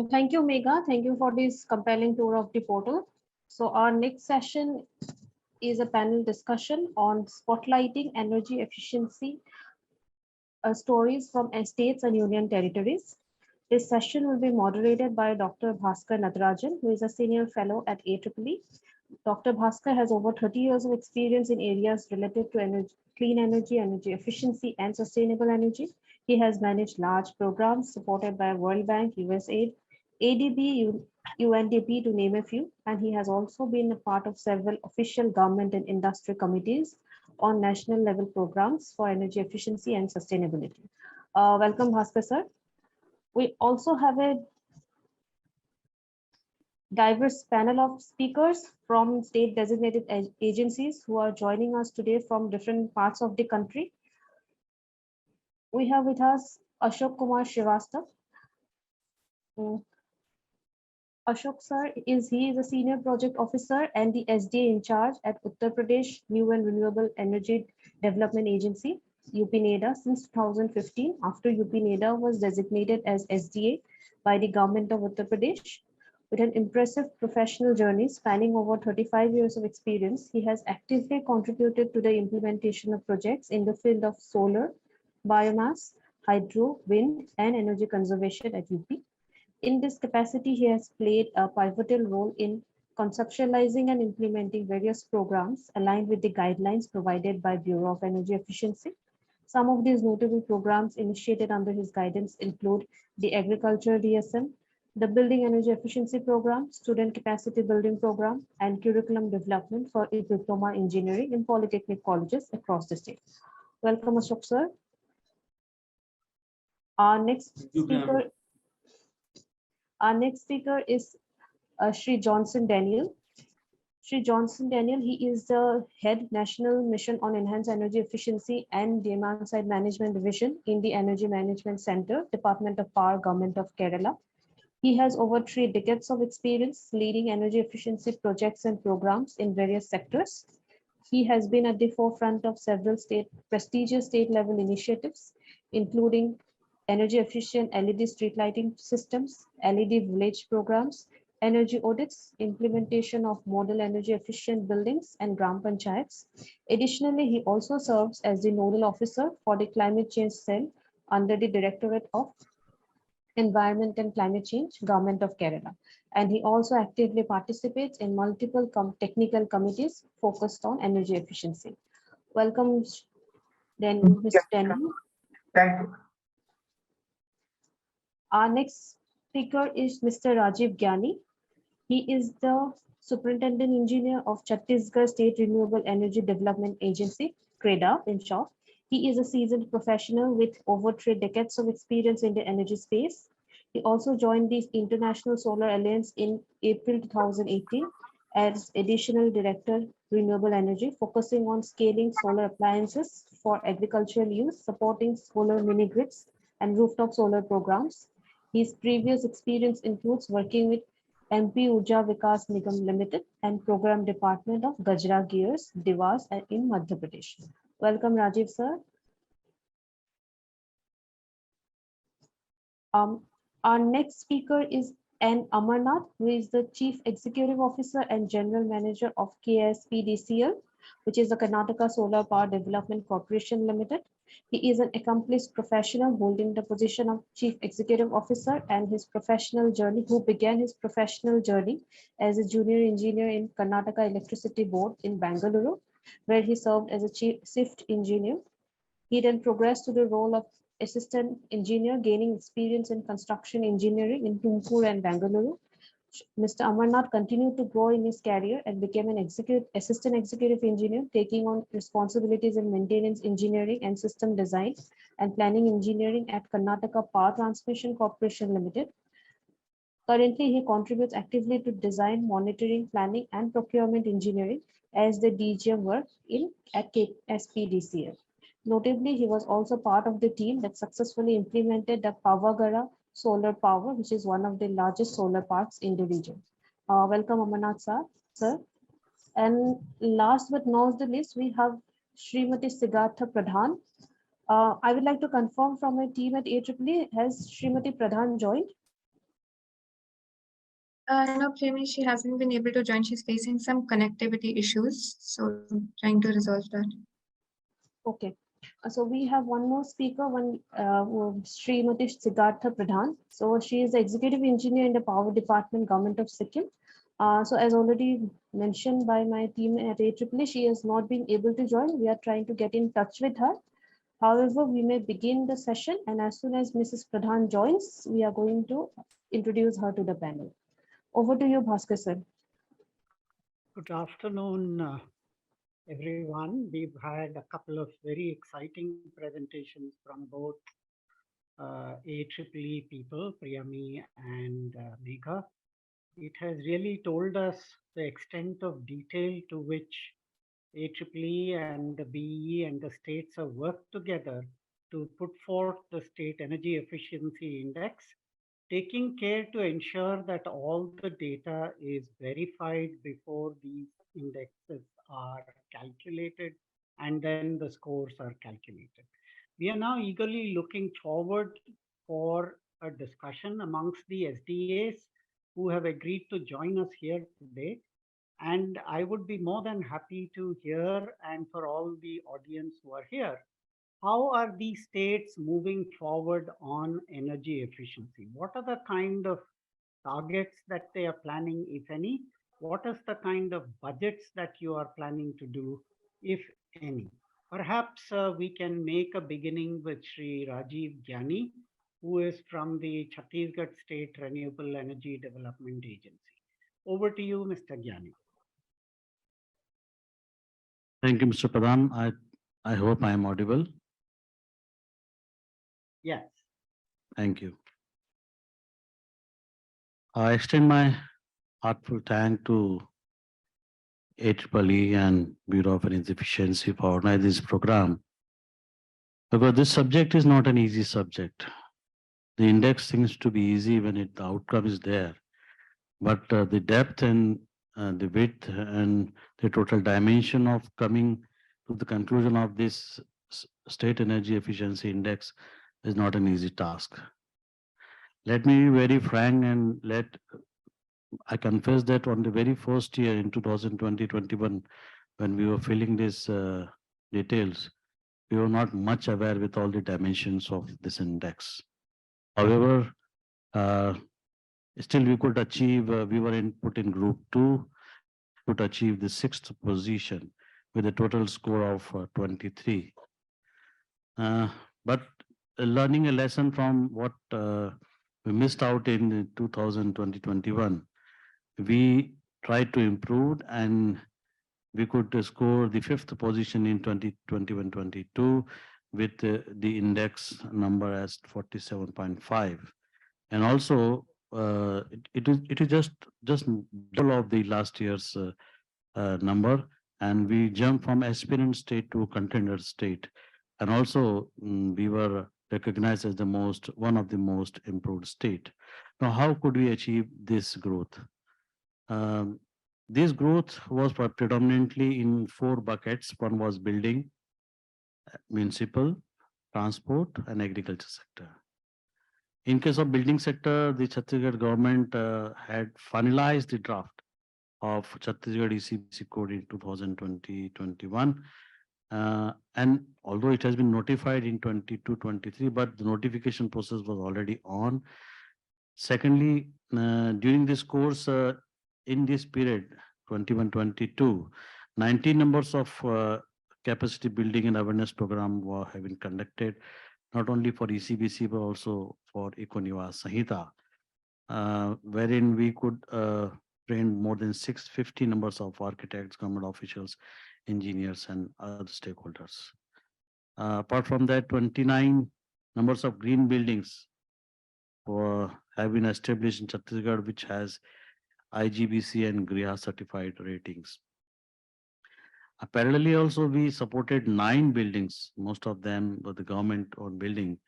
Thank you, Megha. Thank you for this compelling tour of the portal. So our next session is a panel discussion on spotlighting energy efficiency stories from states and union territories. This session will be moderated by Dr. Bhaskar Natarajan, who is a senior fellow at AEEE. Dr. Bhaskar has over 30 years of experience in areas related to energy, clean energy, energy efficiency, and sustainable energy. He has managed large programs supported by World Bank, USAID, ADB, UNDP, to name a few, and he has also been a part of several official government and industry committees on national level programs for energy efficiency and sustainability. Welcome, Bhaskar, sir. We also have a diverse panel of speakers from state designated agencies who are joining us today from different parts of the country. We have with us Ashok Kumar Srivastava. Ashok sir is a senior project officer and the SDA in charge at Uttar Pradesh New and Renewable Energy Development Agency, UP-NEDA, since 2015, after UP-NEDA was designated as SDA by the government of Uttar Pradesh. With an impressive professional journey spanning over 35 years of experience, he has actively contributed to the implementation of projects in the field of solar, biomass, hydro, wind, and energy conservation at UP. In this capacity, he has played a pivotal role in conceptualizing and implementing various programs aligned with the guidelines provided by Bureau of Energy Efficiency. Some of these notable programs initiated under his guidance include the Agriculture DSM, the Building Energy Efficiency Program, Student Capacity Building Program, and Curriculum Development for Diploma Engineering in Polytechnic colleges across the state. Welcome, Ashok sir. Our next speaker is Shri Johnson Daniel. Shri Johnson Daniel, he is the head National Mission on Enhanced Energy Efficiency and Demand Side Management Division in the Energy Management Center, Department of Power, Government of Kerala. He has over 3 decades of experience leading energy efficiency projects and programs in various sectors. He has been at the forefront of several prestigious state level initiatives, including energy efficient LED street lighting systems, LED village programs, energy audits, implementation of model energy efficient buildings and gram panchayats. Additionally, he also serves as the nodal officer for the climate change cell under the Directorate of Environment and Climate Change, Government of Kerala. And he also actively participates in multiple technical committees focused on energy efficiency. Welcome, Mr. Daniel. Thank you. Our next speaker is Mr. Rajiv Gyani. He is the Superintendent Engineer of Chhattisgarh State Renewable Energy Development Agency, CREDA in short. He is a seasoned professional with over 3 decades of experience in the energy space. He also joined the International Solar Alliance in April 2018 as Additional Director, Renewable Energy, focusing on scaling solar appliances for agricultural use, supporting solar mini grids and rooftop solar programs. His previous experience includes working with MP Urja Vikas Nigam Limited and Program Department of Gajra Gears, Divas in Madhya Pradesh. Welcome, Rajiv sir. Our next speaker is N. Amarnath, who is the Chief Executive Officer and General Manager of KSPDCL, which is the Karnataka Solar Power Development Corporation Limited. He is an accomplished professional holding the position of Chief Executive Officer and who began his professional journey as a junior engineer in Karnataka Electricity Board in Bangalore, where he served as a chief shift engineer. He then progressed to the role of assistant engineer, gaining experience in construction engineering in Tumkur and Bangalore. Mr. Amarnath continued to grow in his career and became an assistant executive engineer, taking on responsibilities in maintenance engineering and system design and planning engineering at Karnataka Power Transmission Corporation Limited. Currently, he contributes actively to design, monitoring, planning, and procurement engineering as the DGM work at SPDCL. Notably, he was also part of the team that successfully implemented the Pavagara solar power, which is one of the largest solar parks in the region. Welcome, Amarnath sir. And last but not the least, we have Srimati Siddhartha Pradhan. I would like to confirm from my team at AEEE, has Srimati Pradhan joined? No, Premi, she hasn't been able to join. She's facing some connectivity issues, so trying to resolve that. Okay. So we have one more speaker, Srimati Siddhartha Pradhan. So she is the executive engineer in the power department, Government of Sikkim. So as already mentioned by my team at AEEE, she has not been able to join. We are trying to get in touch with her. However, we may begin the session, and as soon as Mrs. Pradhan joins, we are going to introduce her to the panel. Over to you, Bhaskar sir. Good afternoon, everyone. We've had a couple of very exciting presentations from both AEEE people, Priyami and Megha. It has really told us the extent of detail to which AEEE and the BEE and the states have worked together to put forth the State Energy Efficiency Index, taking care to ensure that all the data is verified before these indexes are calculated and then the scores are calculated. We are now eagerly looking forward for a discussion amongst the SDAs who have agreed to join us here today. And I would be more than happy to hear, and for all the audience who are here, how are these states moving forward on energy efficiency? What are the kind of targets that they are planning, if any? What is the kind of budgets that you are planning to do, if any? Perhaps we can make a beginning with Sri Rajiv Gyani, who is from the Chhattisgarh State Renewable Energy Development Agency. Over to you, Mr. Gyani. Thank you, Mr. Pradhan. I hope I am audible. Yes. Thank you. I extend my heartfelt thank to AEEE and Bureau of Energy Efficiency for organizing this program, because this subject is not an easy subject. The index seems to be easy when the outcome is there, but the depth and the width and the total dimension of coming to the conclusion of this state energy efficiency index is not an easy task. Let me be very frank and I confess that on the very first year in 2020-21, when we were filling these details, we were not much aware with all the dimensions of this index. However, still we could achieve, we were put in group 2, could achieve the 6th position with a total score of 23. But learning a lesson from what we missed out in 2020-21, we tried to improve, and we could score the 5th position in 2021-22 with the index number as 47.5. And also it is just double of the last year's number, and we jumped from aspirant state to contender state, and also we were recognized as one of the most improved state. Now, how could we achieve this growth? This growth was predominantly in 4 buckets. One was building, municipal, transport, and agriculture sector. In case of building sector, the Chhattisgarh government had finalized the draft of Chhattisgarh ECBC code in 2020-21. And although it has been notified in 22-23, but the notification process was already on. Secondly, during this course, in this period, 21-22, 19 numbers of capacity building and awareness program have been conducted, not only for ECBC, but also for Econivas Sanhita, wherein we could train more than 650 numbers of architects, government officials, engineers, and other stakeholders. Apart from that, 29 numbers of green buildings have been established in Chhattisgarh, which has IGBC and GRIA certified ratings. Parallelly, also we supported 9 buildings, most of them were the government-owned building,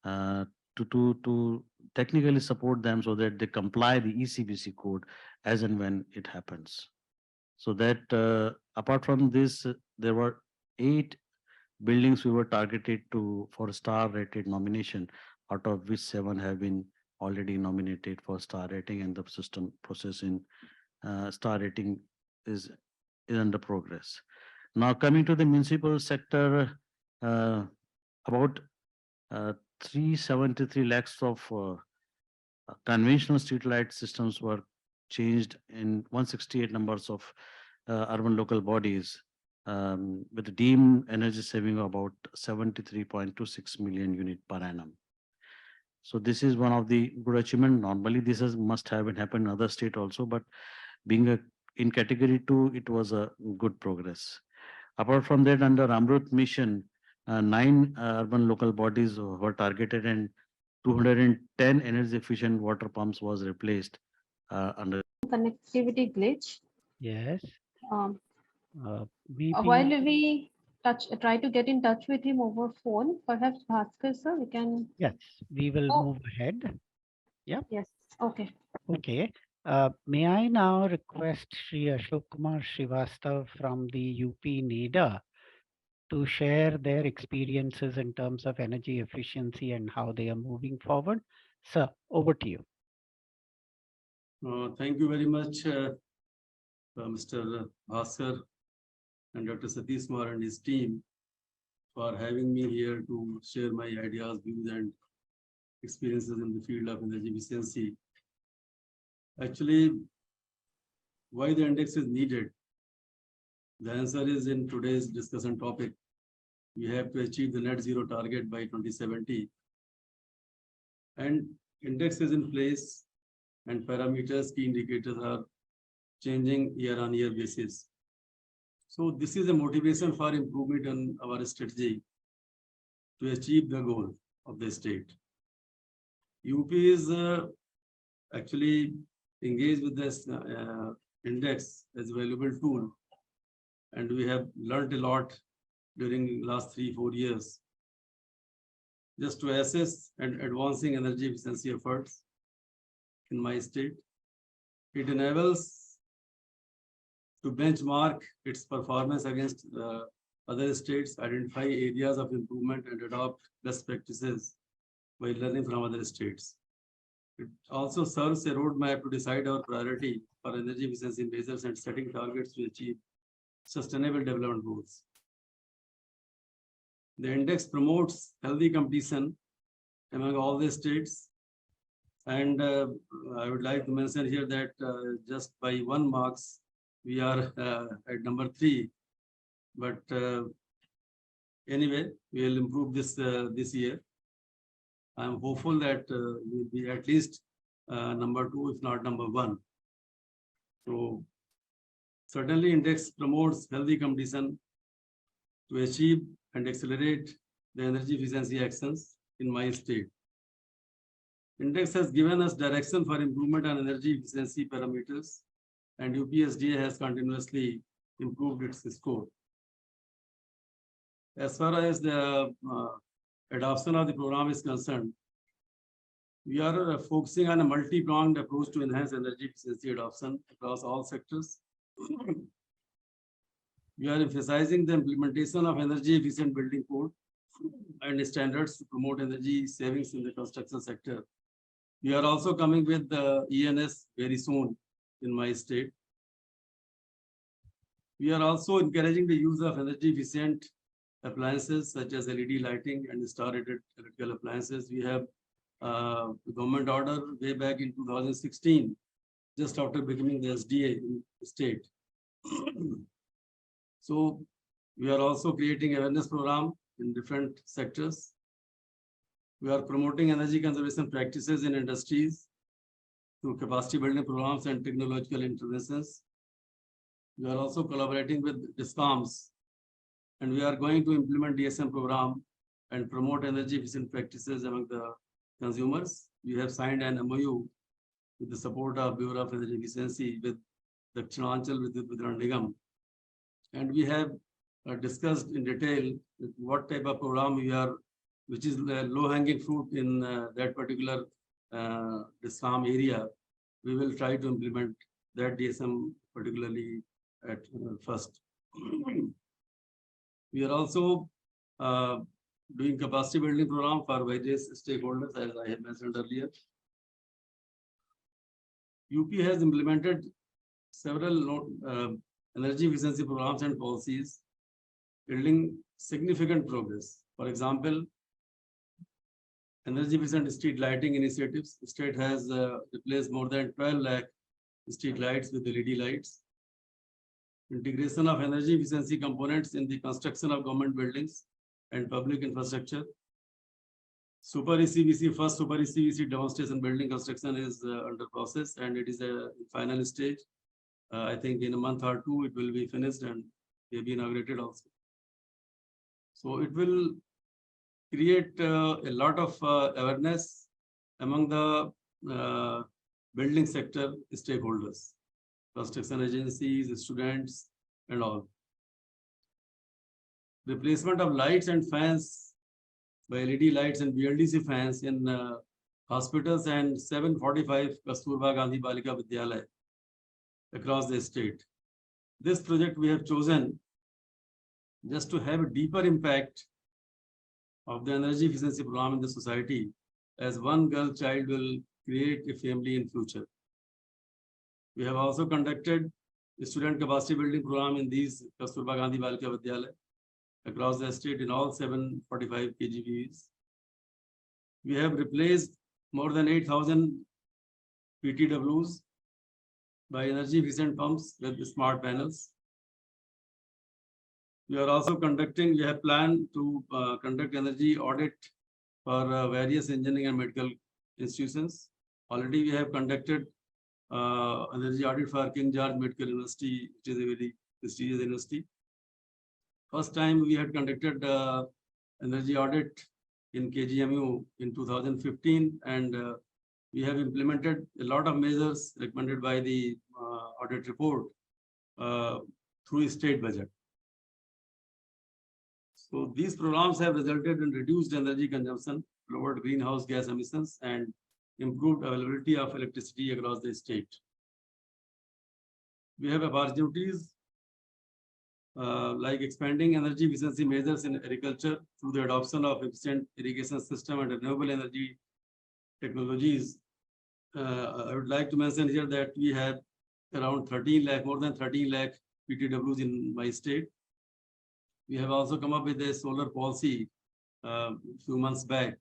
to technically support them so that they comply the ECBC code as and when it happens. So that apart from this, there were 8 buildings we were targeted for star rated nomination, out of which 7 have been already nominated for star rating, and the system processing star rating is under progress. Now, coming to the municipal sector, about 373 lakhs of conventional street light systems were changed in 168 numbers of urban local bodies, with a deemed energy saving of about 73.26 million unit per annum. So this is one of the good achievement. Normally, this must have happened in other state also, but being in category 2, it was a good progress. Apart from that, under Amrut mission, 9 urban local bodies were targeted, and 210 energy efficient water pumps was replaced under Connectivity glitch. Yes. While we try to get in touch with him over phone, perhaps Bhaskar sir, we can. Yes, we will move ahead. Yeah. Yes. Okay. Okay. May I now request Sri Ashok Kumar Srivastav from the UP NEDA to share their experiences in terms of energy efficiency and how they are moving forward. Sir, over to you. Thank you very much, Mr. Bhaskar and Dr. Satish Kumar and his team for having me here to share my ideas, views, and experiences in the field of energy efficiency. Actually, why the index is needed? The answer is in today's discussion topic. We have to achieve the net zero target by 2070. And index is in place and parameters, key indicators are changing year-on-year basis. So this is a motivation for improvement in our strategy to achieve the goal of the state. UP is actually engaged with this index as a valuable tool, and we have learned a lot during last 3-4 years just to assess and advancing energy efficiency efforts in my state. It enables to benchmark its performance against other states, identify areas of improvement, and adopt best practices by learning from other states. It also serves a roadmap to decide our priority for energy efficiency measures and setting targets to achieve sustainable development goals. The index promotes healthy competition among all the states. And I would like to mention here that just by 1 marks, we are at number 3. But anyway, we will improve this this year. I am hopeful that we'll be at least number 2, if not number 1. So certainly index promotes healthy competition to achieve and accelerate the energy efficiency actions in my state. Index has given us direction for improvement on energy efficiency parameters, and UPSDA has continuously improved its score. As far as the adoption of the program is concerned, we are focusing on a multi-pronged approach to enhance energy efficiency adoption across all sectors. We are emphasizing the implementation of energy efficient building code and standards to promote energy savings in the construction sector. We are also coming with the ENS very soon in my state. We are also encouraging the use of energy efficient appliances such as LED lighting and star-rated electrical appliances. We have the government order way back in 2016, just after becoming the SDA in the state. So we are also creating awareness program in different sectors. We are promoting energy conservation practices in industries through capacity building programs and technological interventions. We are also collaborating with DISCOMs, and we are going to implement DSM program and promote energy efficient practices among the consumers. We have signed an MOU with the support of Bureau of Energy Efficiency with the Dakshinanchal Vidyut Nigam. And we have discussed in detail what type of program we are, which is low-hanging fruit in that particular DISCOM area. We will try to implement that DSM particularly at first. We are also doing capacity building program for various stakeholders, as I have mentioned earlier. UP has implemented several energy efficiency programs and policies, building significant progress. For example, energy efficient street lighting initiatives. The state has replaced more than 12 lakh street lights with LED lights. Integration of energy efficiency components in the construction of government buildings and public infrastructure. Super ECVC, first Super ECVC demonstration building construction is under process, and it is a final stage. I think in a month or 2 it will be finished and maybe inaugurated also. So it will create a lot of awareness among the building sector stakeholders, construction agencies, students, and all. Replacement of lights and fans by LED lights and BLDC fans in hospitals and 745 Kasturba Gandhi Balika Vidyalaya across the state. This project we have chosen just to have a deeper impact of the energy efficiency program in the society, as one girl child will create a family in future. We have also conducted the student capacity building program in these Kasturba Gandhi Balika Vidyalaya across the state in all 745 KGVs. We have replaced more than 8,000 PTWs by energy efficient pumps with smart panels. We are also we have planned to conduct energy audit for various engineering and medical institutions. Already we have conducted energy audit for King George Medical University, which is a very prestigious university. First time we had conducted energy audit in KGMU in 2015, and we have implemented a lot of measures recommended by the audit report through state budget. So these programs have resulted in reduced energy consumption, lowered greenhouse gas emissions, and improved availability of electricity across the state. We have opportunities like expanding energy efficiency measures in agriculture through the adoption of efficient irrigation system and renewable energy technologies. I would like to mention here that we have around 13 lakh, more than 13 lakh PTWs in my state. We have also come up with a solar policy a few months back,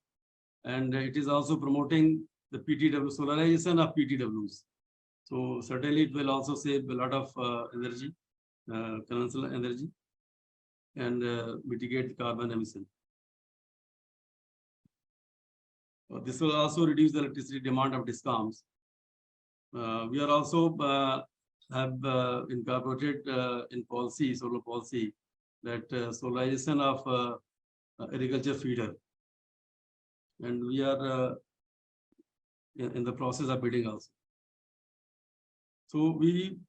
and it is also promoting the PTW, solarization of PTWs. So certainly it will also save a lot of energy, conventional energy, and mitigate carbon emission. This will also reduce the electricity demand of DISCOMs. We are also have incorporated in policy, solar policy, that solarization of agriculture feeder, and we are in the process of bidding also. So we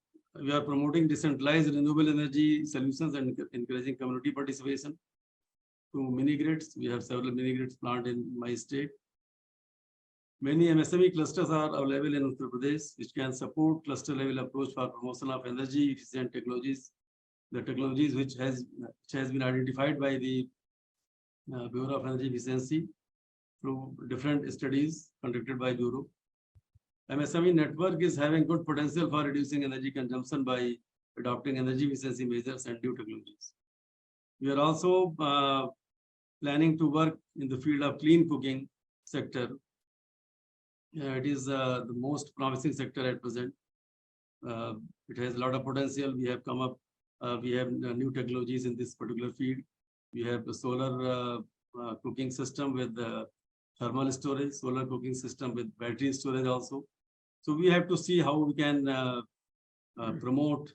are promoting decentralized renewable energy solutions and encouraging community participation through mini grids. We have several mini grids planned in my state. Many MSME clusters are available in Uttar Pradesh, which can support cluster level approach for promotion of energy efficient technologies. The technologies which has been identified by the Bureau of Energy Efficiency through different studies conducted by Bureau. MSME network is having good potential for reducing energy consumption by adopting energy efficiency measures and new technologies. We are also planning to work in the field of clean cooking sector. It is the most promising sector at present. It has a lot of potential. We have come up. We have new technologies in this particular field. We have the solar cooking system with thermal storage, solar cooking system with battery storage also. So we have to see how we can promote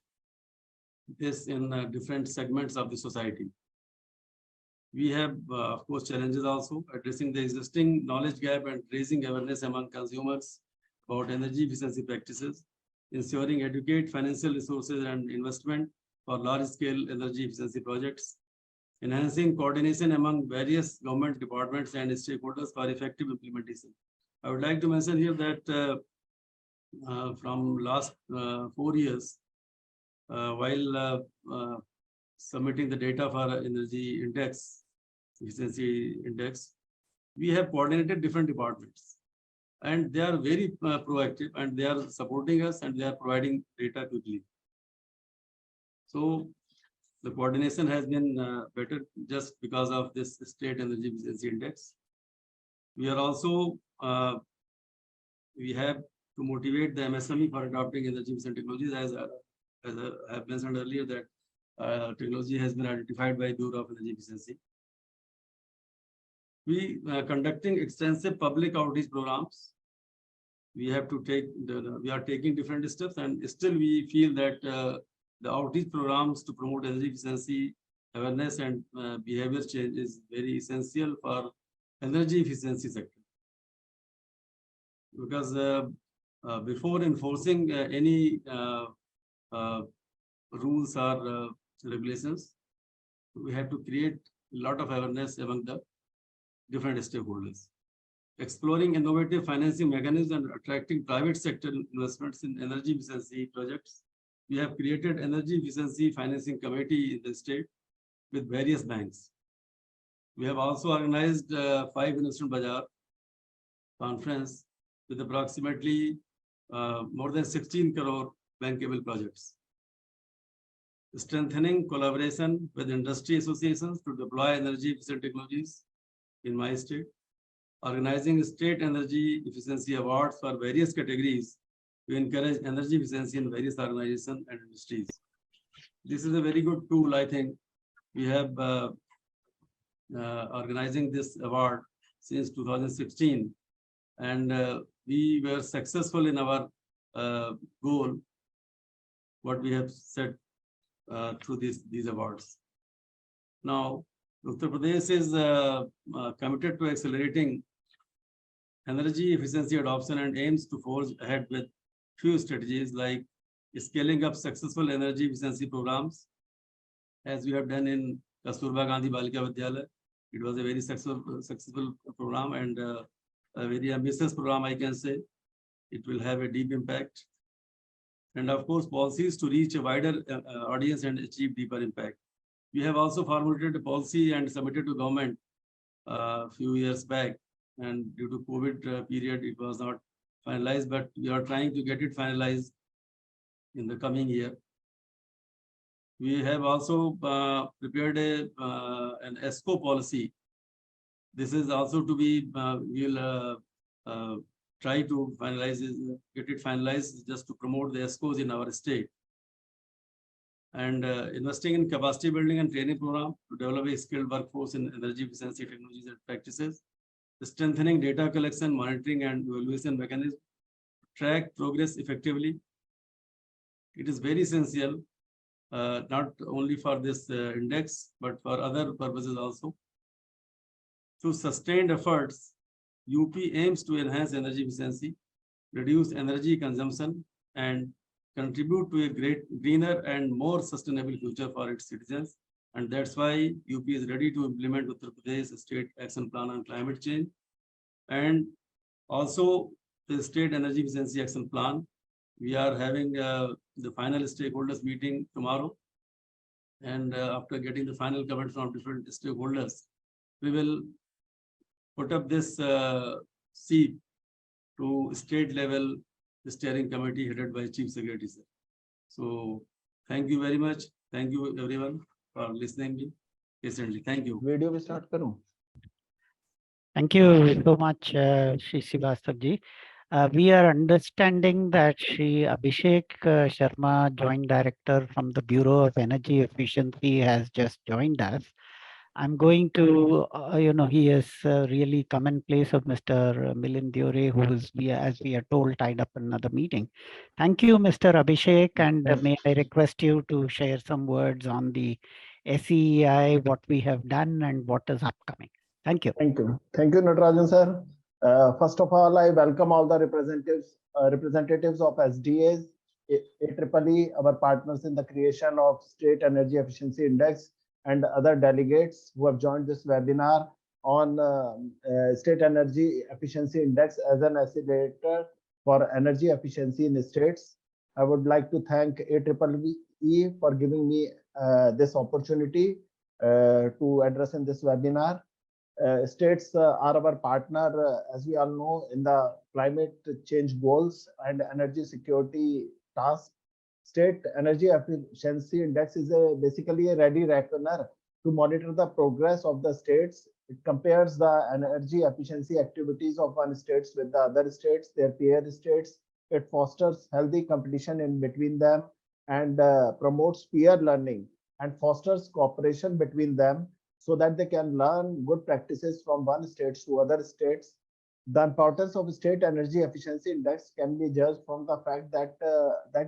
this in different segments of the society. We have, of course, challenges also, addressing the existing knowledge gap and raising awareness among consumers about energy efficiency practices, ensuring adequate financial resources and investment for large-scale energy efficiency projects, enhancing coordination among various government departments and stakeholders for effective implementation. I would like to mention here that from last 4 years, while submitting the data for energy index, efficiency index, we have coordinated different departments, and they are very proactive, and they are supporting us, and they are providing data quickly. So the coordination has been better just because of this state energy efficiency index. We are also we have to motivate the MSME for adopting energy efficient technologies, as I have mentioned earlier that technology has been identified by Bureau of Energy Efficiency. We are conducting extensive public outreach programs. We have to take we are taking different steps, and still we feel that the outreach programs to promote energy efficiency, awareness, and behavior change is very essential for energy efficiency sector. Because before enforcing any rules or regulations, we have to create a lot of awareness among the different stakeholders. Exploring innovative financing mechanisms and attracting private sector investments in energy efficiency projects. We have created energy efficiency financing committee in the state with various banks. We have also organized 5 Investment Bazaar conference with approximately more than 16 crore bankable projects. Strengthening collaboration with industry associations to deploy energy efficient technologies in my state. Organizing state energy efficiency awards for various categories to encourage energy efficiency in various organizations and industries. This is a very good tool, I think. We have organizing this award since 2016, and we were successful in our goal, what we have set through these awards. Now, Uttar Pradesh is committed to accelerating energy efficiency adoption and aims to forge ahead with few strategies like scaling up successful energy efficiency programs, as we have done in Kasturba Gandhi Balika Vidyalaya. It was a very successful program and a very ambitious program, I can say. It will have a deep impact. And of course, policies to reach a wider audience and achieve deeper impact. We have also formulated a policy and submitted to government a few years back. And due to COVID period, it was not finalized, but we are trying to get it finalized in the coming year. We have also prepared an ESCO policy. This is also to be, we'll try to finalize it, get it finalized just to promote the ESCOs in our state. And investing in capacity building and training program to develop a skilled workforce in energy efficiency technologies and practices. Strengthening data collection, monitoring and evaluation mechanism to track progress effectively. It is very essential, not only for this index, but for other purposes also. Through sustained efforts, UP aims to enhance energy efficiency, reduce energy consumption, and contribute to a greener and more sustainable future for its citizens. And that's why UP is ready to implement Uttar Pradesh State Action Plan on Climate Change and also the State Energy Efficiency Action Plan. We are having the final stakeholders meeting tomorrow. And after getting the final comments from different stakeholders, we will put up this seat to state level steering committee headed by Chief Secretary, sir. So thank you very much. Thank you everyone for listening me patiently. Thank you. Video we start करूं? Thank you so much, Shri Srivastava ji. We are understanding that Shri Abhishek Sharma, Joint Director from the Bureau of Energy Efficiency, has just joined us. I'm going to, he has really come in place of Mr. Milind Diore, who is, as we are told, tied up in another meeting. Thank you, Mr. Abhishek, and may I request you to share some words on the SEEI, what we have done and what is upcoming. Thank you. Thank you. Thank you, Natarajan sir. First of all, I welcome all the representatives of SDAs, AEEE, our partners in the creation of State Energy Efficiency Index, and other delegates who have joined this webinar on State Energy Efficiency Index as an accelerator for energy efficiency in the states. I would like to thank AEEE for giving me this opportunity to address in this webinar. States are our partner, as we all know, in the climate change goals and energy security tasks. State Energy Efficiency Index is basically a ready reckoner to monitor the progress of the states. It compares the energy efficiency activities of one state with the other states, their peer states. It fosters healthy competition in between them and promotes peer learning and fosters cooperation between them so that they can learn good practices from one state to other states. The importance of State Energy Efficiency Index can be judged from the fact that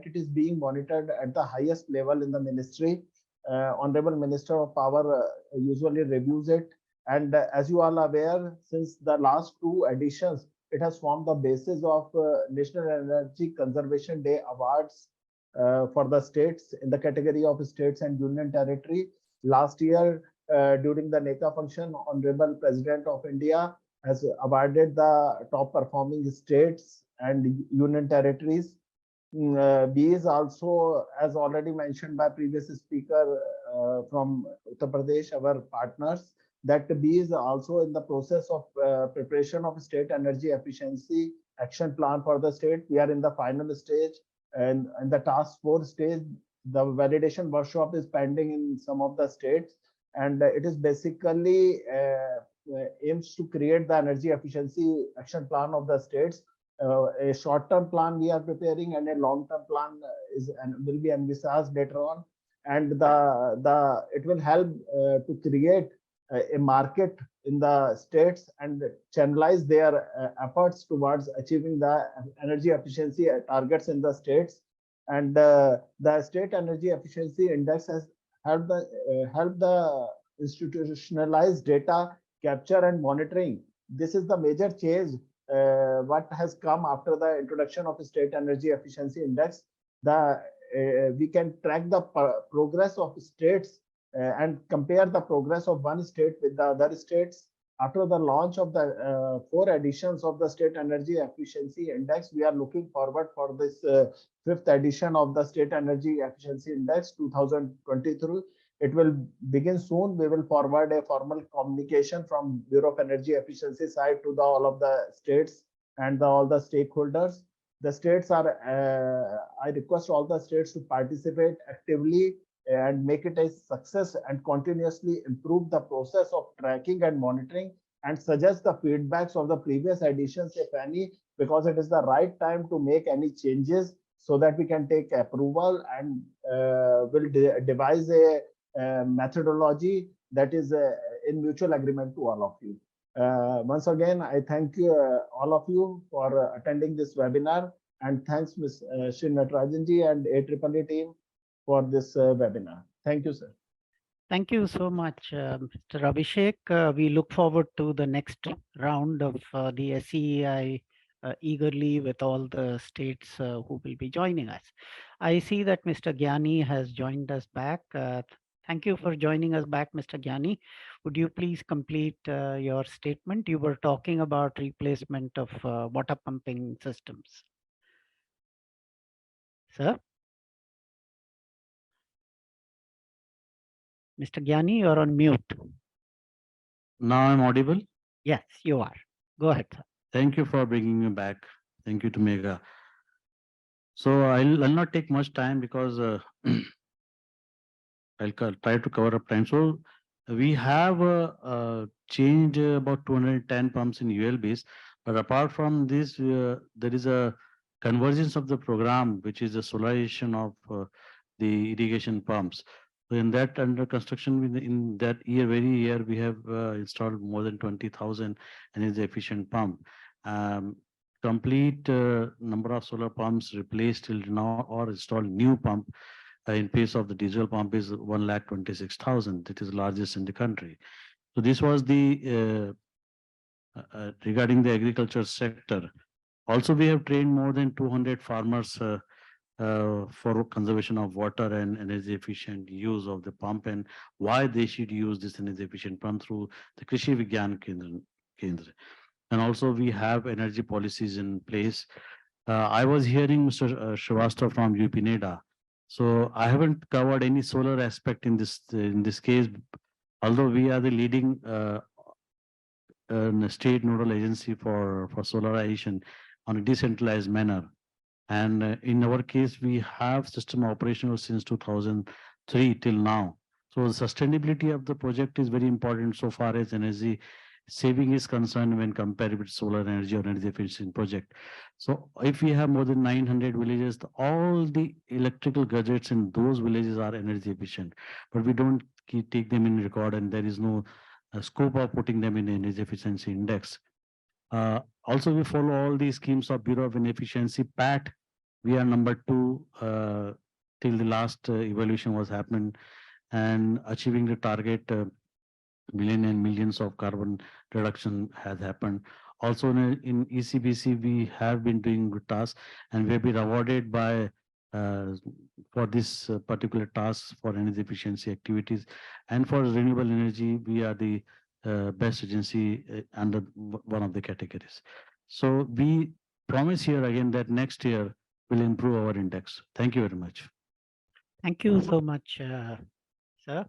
it is being monitored at the highest level in the ministry. Honorable Minister of Power usually reviews it. And as you all are aware, since the last two editions, it has formed the basis of National Energy Conservation Day Awards for the states in the category of states and union territory. Last year, during the NECA function, Honorable President of India has awarded the top performing states and union territories. B is also, as already mentioned by previous speaker from Uttar Pradesh, our partners, that B is also in the process of preparation of State Energy Efficiency Action Plan for the state. We are in the final stage. and the task force stage, the validation workshop is pending in some of the states, and it is basically aims to create the energy efficiency action plan of the states. A short-term plan we are preparing, and a long-term plan is and will be envisaged later on. And the it will help to create a market in the states and channelize their efforts towards achieving the energy efficiency targets in the states. And the state energy efficiency index has helped the institutionalized data capture and monitoring. This is the major change what has come after the introduction of state energy efficiency index. The we can track the progress of states and compare the progress of one state with the other states. After the launch of the 4 editions of the State Energy Efficiency Index, we are looking forward for this 5th edition of the State Energy Efficiency Index 2023. It will begin soon. We will forward a formal communication from Bureau of Energy Efficiency side to all of the states and all the stakeholders. The states are, I request all the states to participate actively and make it a success and continuously improve the process of tracking and monitoring, and suggest the feedbacks of the previous editions, if any, because it is the right time to make any changes so that we can take approval and will devise a methodology that is in mutual agreement to all of you. Once again, I thank you, all of you for attending this webinar, and thanks Ms. Shri Natarajanji and AEEE team for this webinar. Thank you, sir. Thank you so much, Mr. Abhishek. We look forward to the next round of the SEEI eagerly with all the states who will be joining us. I see that Mr. Gyani has joined us back. Thank you for joining us back, Mr. Gyani. Would you please complete your statement? You were talking about replacement of water pumping systems. Sir? Mr. Gyani, you're on mute. Now I'm audible. Yes, you are. Go ahead, sir. Thank you for bringing me back. Thank you to Megha. So I'll not take much time because I'll try to cover up time. So we have changed about 210 pumps in ULBs, but apart from this, there is a convergence of the program, which is the solarization of the irrigation pumps. So in that under construction, in that year, very year, we have installed more than 20,000 energy efficient pump. Complete number of solar pumps replaced till now or installed new pump in place of the diesel pump is 1,26,000. That is largest in the country. So this was the regarding the agriculture sector. Also, we have trained more than 200 farmers for conservation of water and energy efficient use of the pump, and why they should use this energy efficient pump through the Krishi Vigyan Kendra. And also we have energy policies in place. I was hearing Mr. Srivastava from UPNEDA. So I haven't covered any solar aspect in this case, although we are the leading state nodal agency for solarization on a decentralized manner. And in our case, we have system operational since 2003 till now. So the sustainability of the project is very important so far as energy saving is concerned when compared with solar energy or energy efficient project. So if we have more than 900 villages, all the electrical gadgets in those villages are energy efficient, but we don't take them in record, and there is no scope of putting them in energy efficiency index. Also, we follow all the schemes of Bureau of Efficiency, PAT. We are number 2 till the last evaluation was happened, and achieving the target million and millions of carbon reduction has happened. Also in ECBC, we have been doing good tasks, and we have been awarded by for this particular task for energy efficiency activities. And for renewable energy, we are the best agency under one of the categories. So we promise here again that next year will improve our index. Thank you very much. Thank you so much, sir.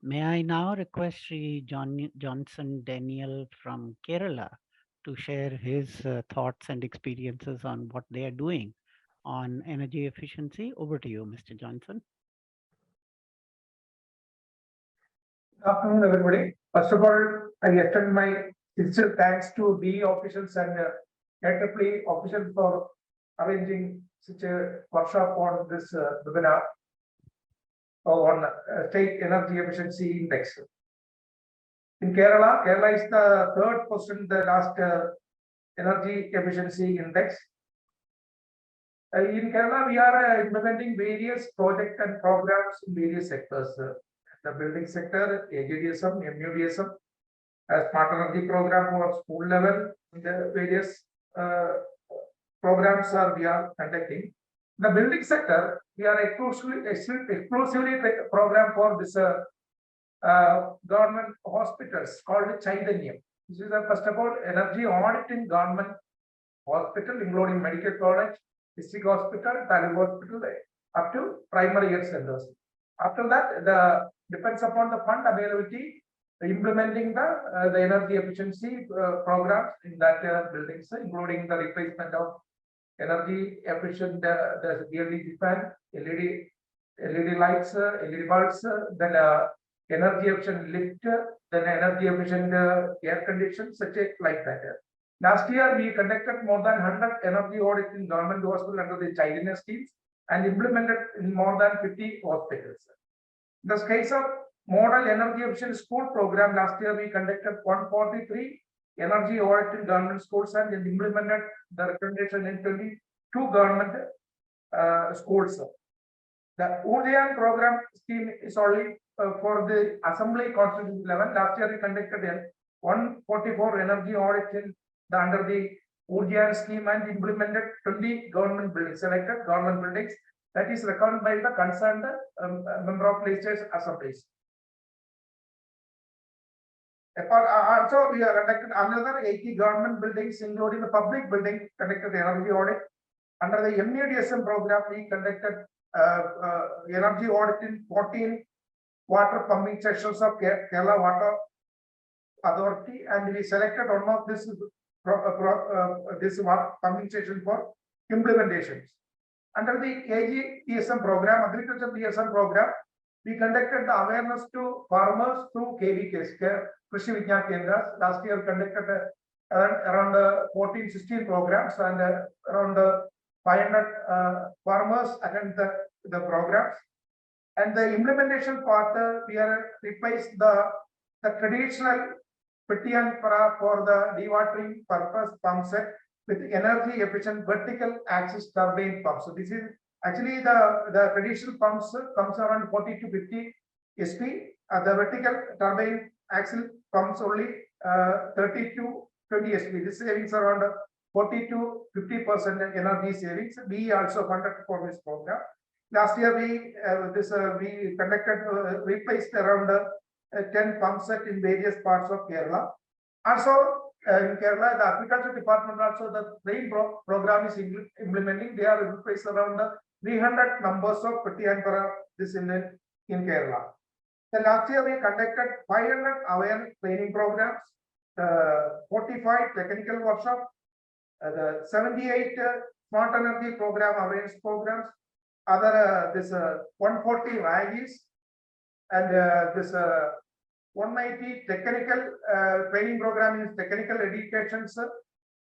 May I now request Sri Johnson Daniel from Kerala to share his thoughts and experiences on what they are doing on energy efficiency. Over to you, Mr. Johnson. Good afternoon, everybody. First of all, I extend my sincere thanks to BE officials and AEEE officials for arranging such a workshop on this webinar on state energy efficiency index. In Kerala, Kerala is the third position in the last energy efficiency index. In Kerala, we are implementing various projects and programs in various sectors. The building sector, AGDSM, MUDSM, as smart energy program for school level, the various programs we are conducting. The building sector, we are exclusively program for this government hospitals called Chaitanyam. This is first of all energy audit in government hospital, including medical college, district hospital, taluk hospital, up to primary health centers. After that, the depends upon the fund availability, implementing the energy efficiency programs in that buildings, including the replacement of energy efficient the LED fan, LED lights, LED bulbs, then energy efficient lift, then energy efficient air conditions, such as like that. Last year, we conducted more than 100 energy audits in government hospitals under the Childreness schemes and implemented in more than 50 hospitals. In the case of Model Energy Efficient School Program, last year we conducted 143 energy audits in government schools and implemented the recommendation in 22 government schools. The Udayan program scheme is only for the assembly constituency level. Last year we conducted 144 energy audits under the Udayan scheme and implemented 20 government buildings, selected government buildings that is recommended by the concerned member of legislatures assemblies. Also, we are conducted another 80 government buildings, including the public building, conducted energy audit. Under the MUDSM program, we conducted energy audit in 14 water pumping stations of Kerala Water Authority, and we selected one of this water pumping station for implementations. Under the AGDSM program, agriculture DSM program, we conducted the awareness to farmers through KVKs, Krishi Vigyan Kendras. Last year, we conducted around 14-16 programs, and around 500 farmers attend the programs. And the implementation part, we are replaced the traditional Petti and Para for the dewatering purpose pump set with energy efficient vertical axis turbine pump. So this is actually the traditional pumps comes around 40 to 50 SP. The vertical turbine axle pumps only 30 to 20 SP. This savings around 40 to 50% energy savings. We also conducted for this program. Last year we conducted replaced around 10 pump set in various parts of Kerala. Also in Kerala, the agriculture department also the rain program is implementing. They are replaced around 300 numbers of Petti and Para this in Kerala. The last year we conducted 500 awareness training programs, 45 technical workshops, the 78 smart energy program awareness programs, other 140 rallies, and this 190 technical training program is technical educations,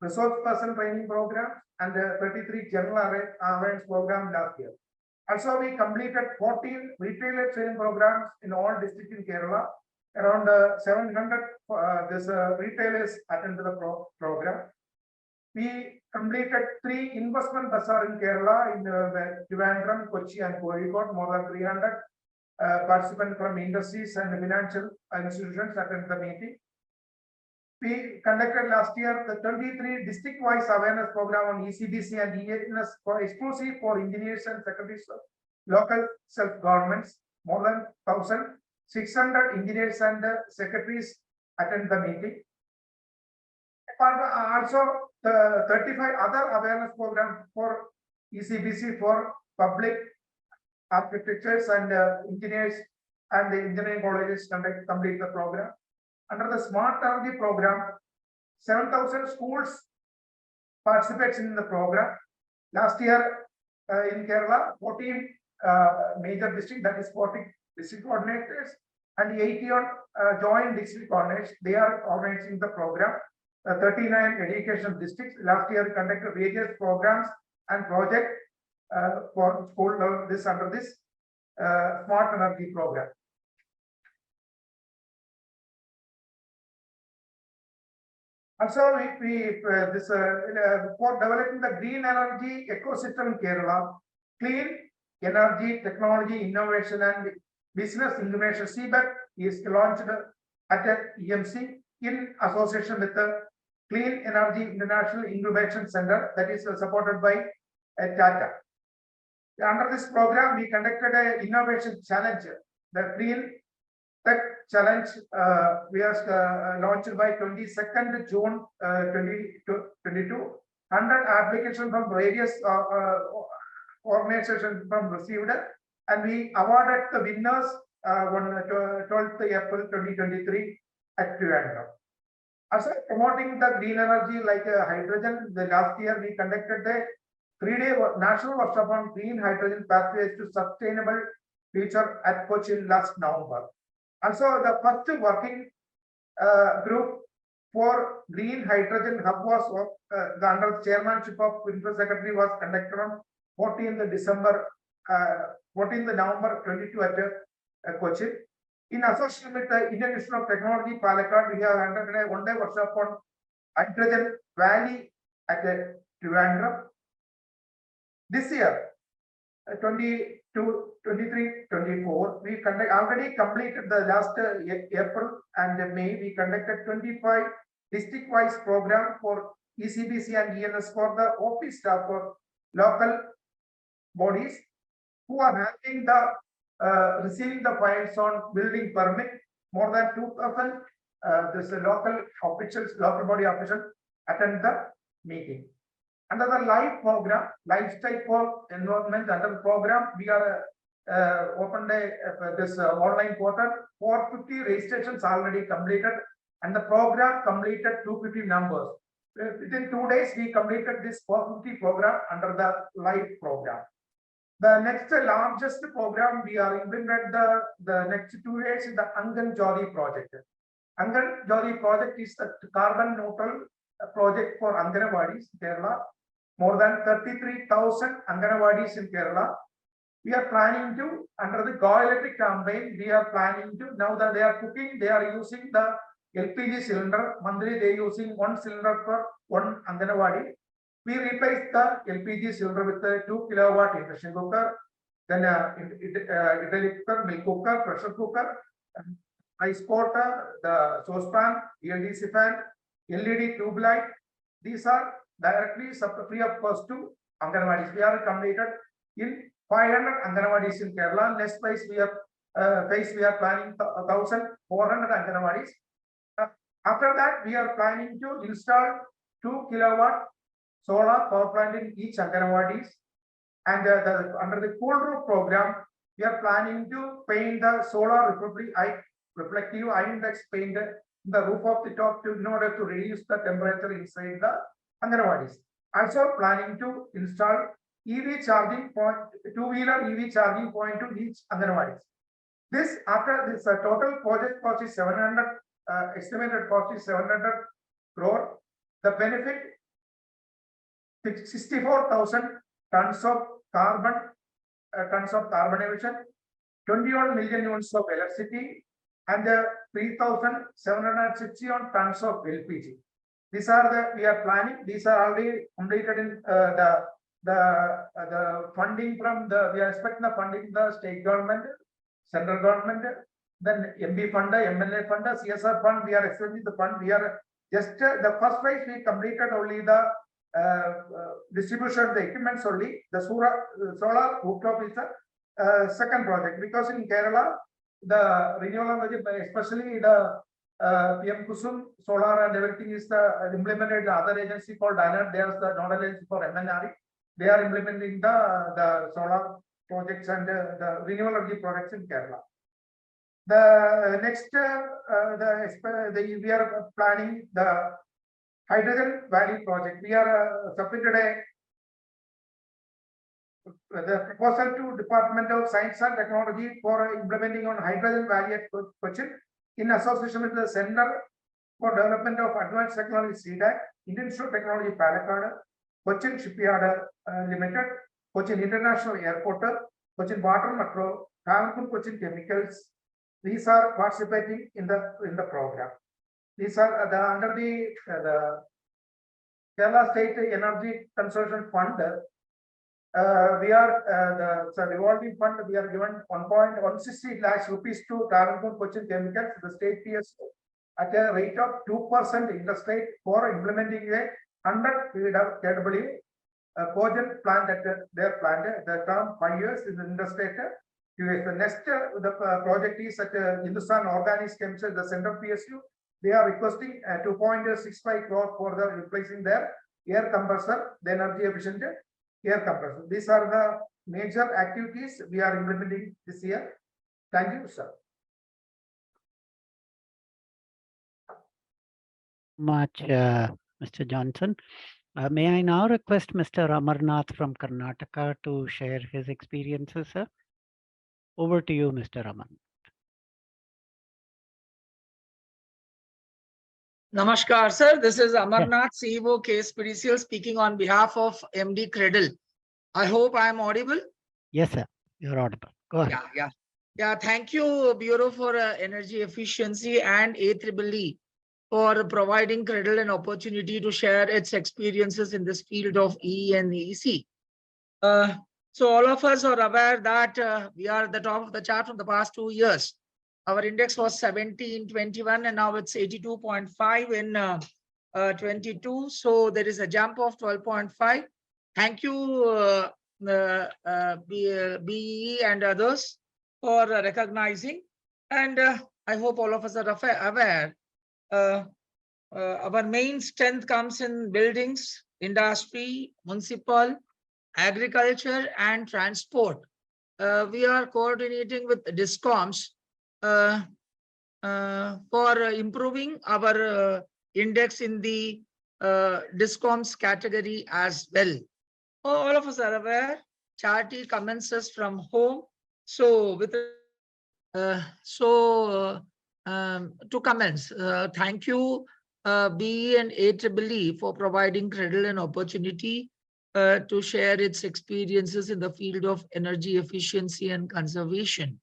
resource person training program, and 33 general awareness program last year. Also, we completed 14 retailer training programs in all districts in Kerala. Around 700 retailers attended the program. We completed 3 investment bazaar in Kerala in Trivandrum, Kochi, and Kozhikode. More than 300 participants from industries and financial institutions attended the meeting. We conducted last year the 23 district-wise awareness program on ECBC and EAS for exclusive for engineers and secretaries of local self-governments. More than 1,600 engineers and secretaries attend the meeting. Also, the 35 other awareness programs for ECBC for public architectures and engineers and the engineering colleges complete the program. Under the smart energy program, 7,000 schools participates in the program. Last year, in Kerala, 14 major districts, that is 40 district coordinators, and 80 joint district coordinators. They are organizing the program. 39 education districts last year conducted various programs and projects for school level this under this smart energy program. Also, for developing the green energy ecosystem in Kerala, clean energy technology innovation and business incubation CBEC is launched at EMC in association with the Clean Energy International Incubation Center that is supported by Tata. Under this program, we conducted an innovation challenge, the Clean Tech Challenge. We are launched by 22nd June 2022. 100 applications from various organizations from received, and we awarded the winners on 12th April 2023 at Trivandrum. Also promoting the green energy like hydrogen, the last year we conducted the 3-day national workshop on green hydrogen pathways to sustainable future at Cochin last November. Also, the first working group for green hydrogen hub was under the chairmanship of Principal Secretary was conducted on 14th November 22 at Cochin. In association with the Indian Institute of Technology, Palakkad, we have undertaken a one-day workshop on Hydrogen Valley at Trivandrum. This year, 22, 23, 24, we already completed the last April and May. We conducted 25 district-wise program for ECBC and ENS for the office staff for local bodies who are having the receiving the files on building permit. More than 2,000 this local officials, local body officials attend the meeting. Under the live program, lifestyle for environment, under the program, we are opened this online portal. 450 registrations already completed, and the program completed 250 numbers. Within 2 days, we completed this 450 program under the live program. The next largest program we are implementing the next 2 years is the Angan Jodi project. Angan Jodi project is the carbon neutral project for Anganwadis in Kerala. More than 33,000 Anganwadis in Kerala. We are planning to, under the Go Electric campaign, we are planning to, now that they are cooking, they are using the LPG cylinder. Monthly they are using 1 cylinder for 1 Anganwadi. We replace the LPG cylinder with a 2 kilowatt induction cooker, then Italy cooker, milk cooker, pressure cooker, ice water, the saucepan, ELDC fan, LED tube light. These are directly free of cost to Anganwadis. We are completed in 500 Anganwadis in Kerala. Next phase we are planning 1,400 Anganwadis. After that, we are planning to install 2 kilowatt solar power plant in each Anganwadis. And under the cool roof program, we are planning to paint the solar reflective index paint in the roof of the top in order to reduce the temperature inside the Anganwadis. Also planning to install EV charging point, 2-wheeler EV charging point to each Anganwadis. This after this total project cost is 700, estimated cost is 700 crore. The benefit 64,000 tons of carbon emission, 21 million units of electricity, and 3,760 tons of LPG. These are the we are planning. These are already completed in the funding from the we are expecting the funding the state government, central government, then MB fund, MLA fund, CSR fund. We are expecting the fund. We are just the first phase we completed only the distribution of the equipments only. The solar rooftop is the second project, because in Kerala the renewable energy, especially the PM Kusum solar and everything is implemented. The other agency called DANAT, there's the nodal agency for MNRE. They are implementing the solar projects and the renewable energy projects in Kerala. The next we are planning the Hydrogen Valley project. We are submitted a the proposal to Department of Science and Technology for implementing on Hydrogen Valley at Cochin in association with the Center for Development of Advanced Technology SEEI, Indian Institute of Technology Palakkad, Cochin Shipyard Limited, Cochin International Airport, Cochin Water Metro, Travancore Cochin Chemicals. These are participating in the program. These are under the Kerala State Energy Conservation Fund. We are the revolving fund. We are given 1.160 lakhs rupees to Travancore Cochin Chemicals, the state PSO, at a rate of 2% in the state for implementing a 100 KW cogen plant at their plant. The term 5 years is in the state. The next project is at Hindustan Organics Chemicals, the center PSU. They are requesting 2.65 crore for the replacing their air compressor, the energy efficient air compressor. These are the major activities we are implementing this year. Thank you, sir. Much, Mr. Johnson. May I now request Mr. Amarnath from Karnataka to share his experiences, sir? Over to you, Mr. Amarnath. Namaskar, sir. This is Amarnath, CEO, KSPDCL, speaking on behalf of MD Credle. I hope I am audible. Yes, sir. You're audible. Go ahead. Yeah. Thank you, Bureau for Energy Efficiency and AEEE for providing Credle an opportunity to share its experiences in this field of EE and EEC. So all of us are aware that we are at the top of the chart from the past 2 years. Our index was 70 in 21 and now it's 82.5 in 22. So there is a jump of 12.5. Thank you, BEE and others for recognizing. And I hope all of us are aware. Our main strength comes in buildings, industry, municipal, agriculture, and transport. We are coordinating with DISCOMs for improving our index in the DISCOMs category as well. All of us are aware, charity commences from home. So with to commence, thank you BE and AEEE for providing Credle an opportunity to share its experiences in the field of energy efficiency and conservation.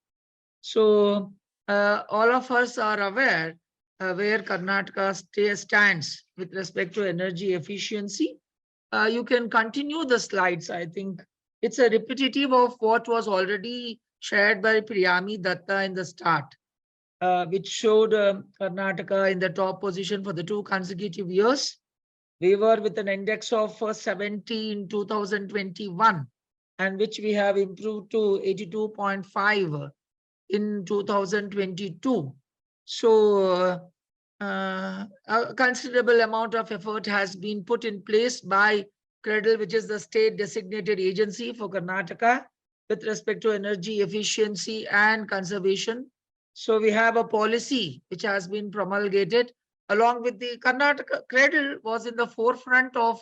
So all of us are aware where Karnataka stands with respect to energy efficiency. You can continue the slides. I think it's a repetitive of what was already shared by Priyami Datta in the start, which showed Karnataka in the top position for the 2 consecutive years. We were with an index of 70 in 2021, and which we have improved to 82.5 in 2022. So a considerable amount of effort has been put in place by Credle, which is the state designated agency for Karnataka with respect to energy efficiency and conservation. So we have a policy which has been promulgated along with the Karnataka. Credle was in the forefront of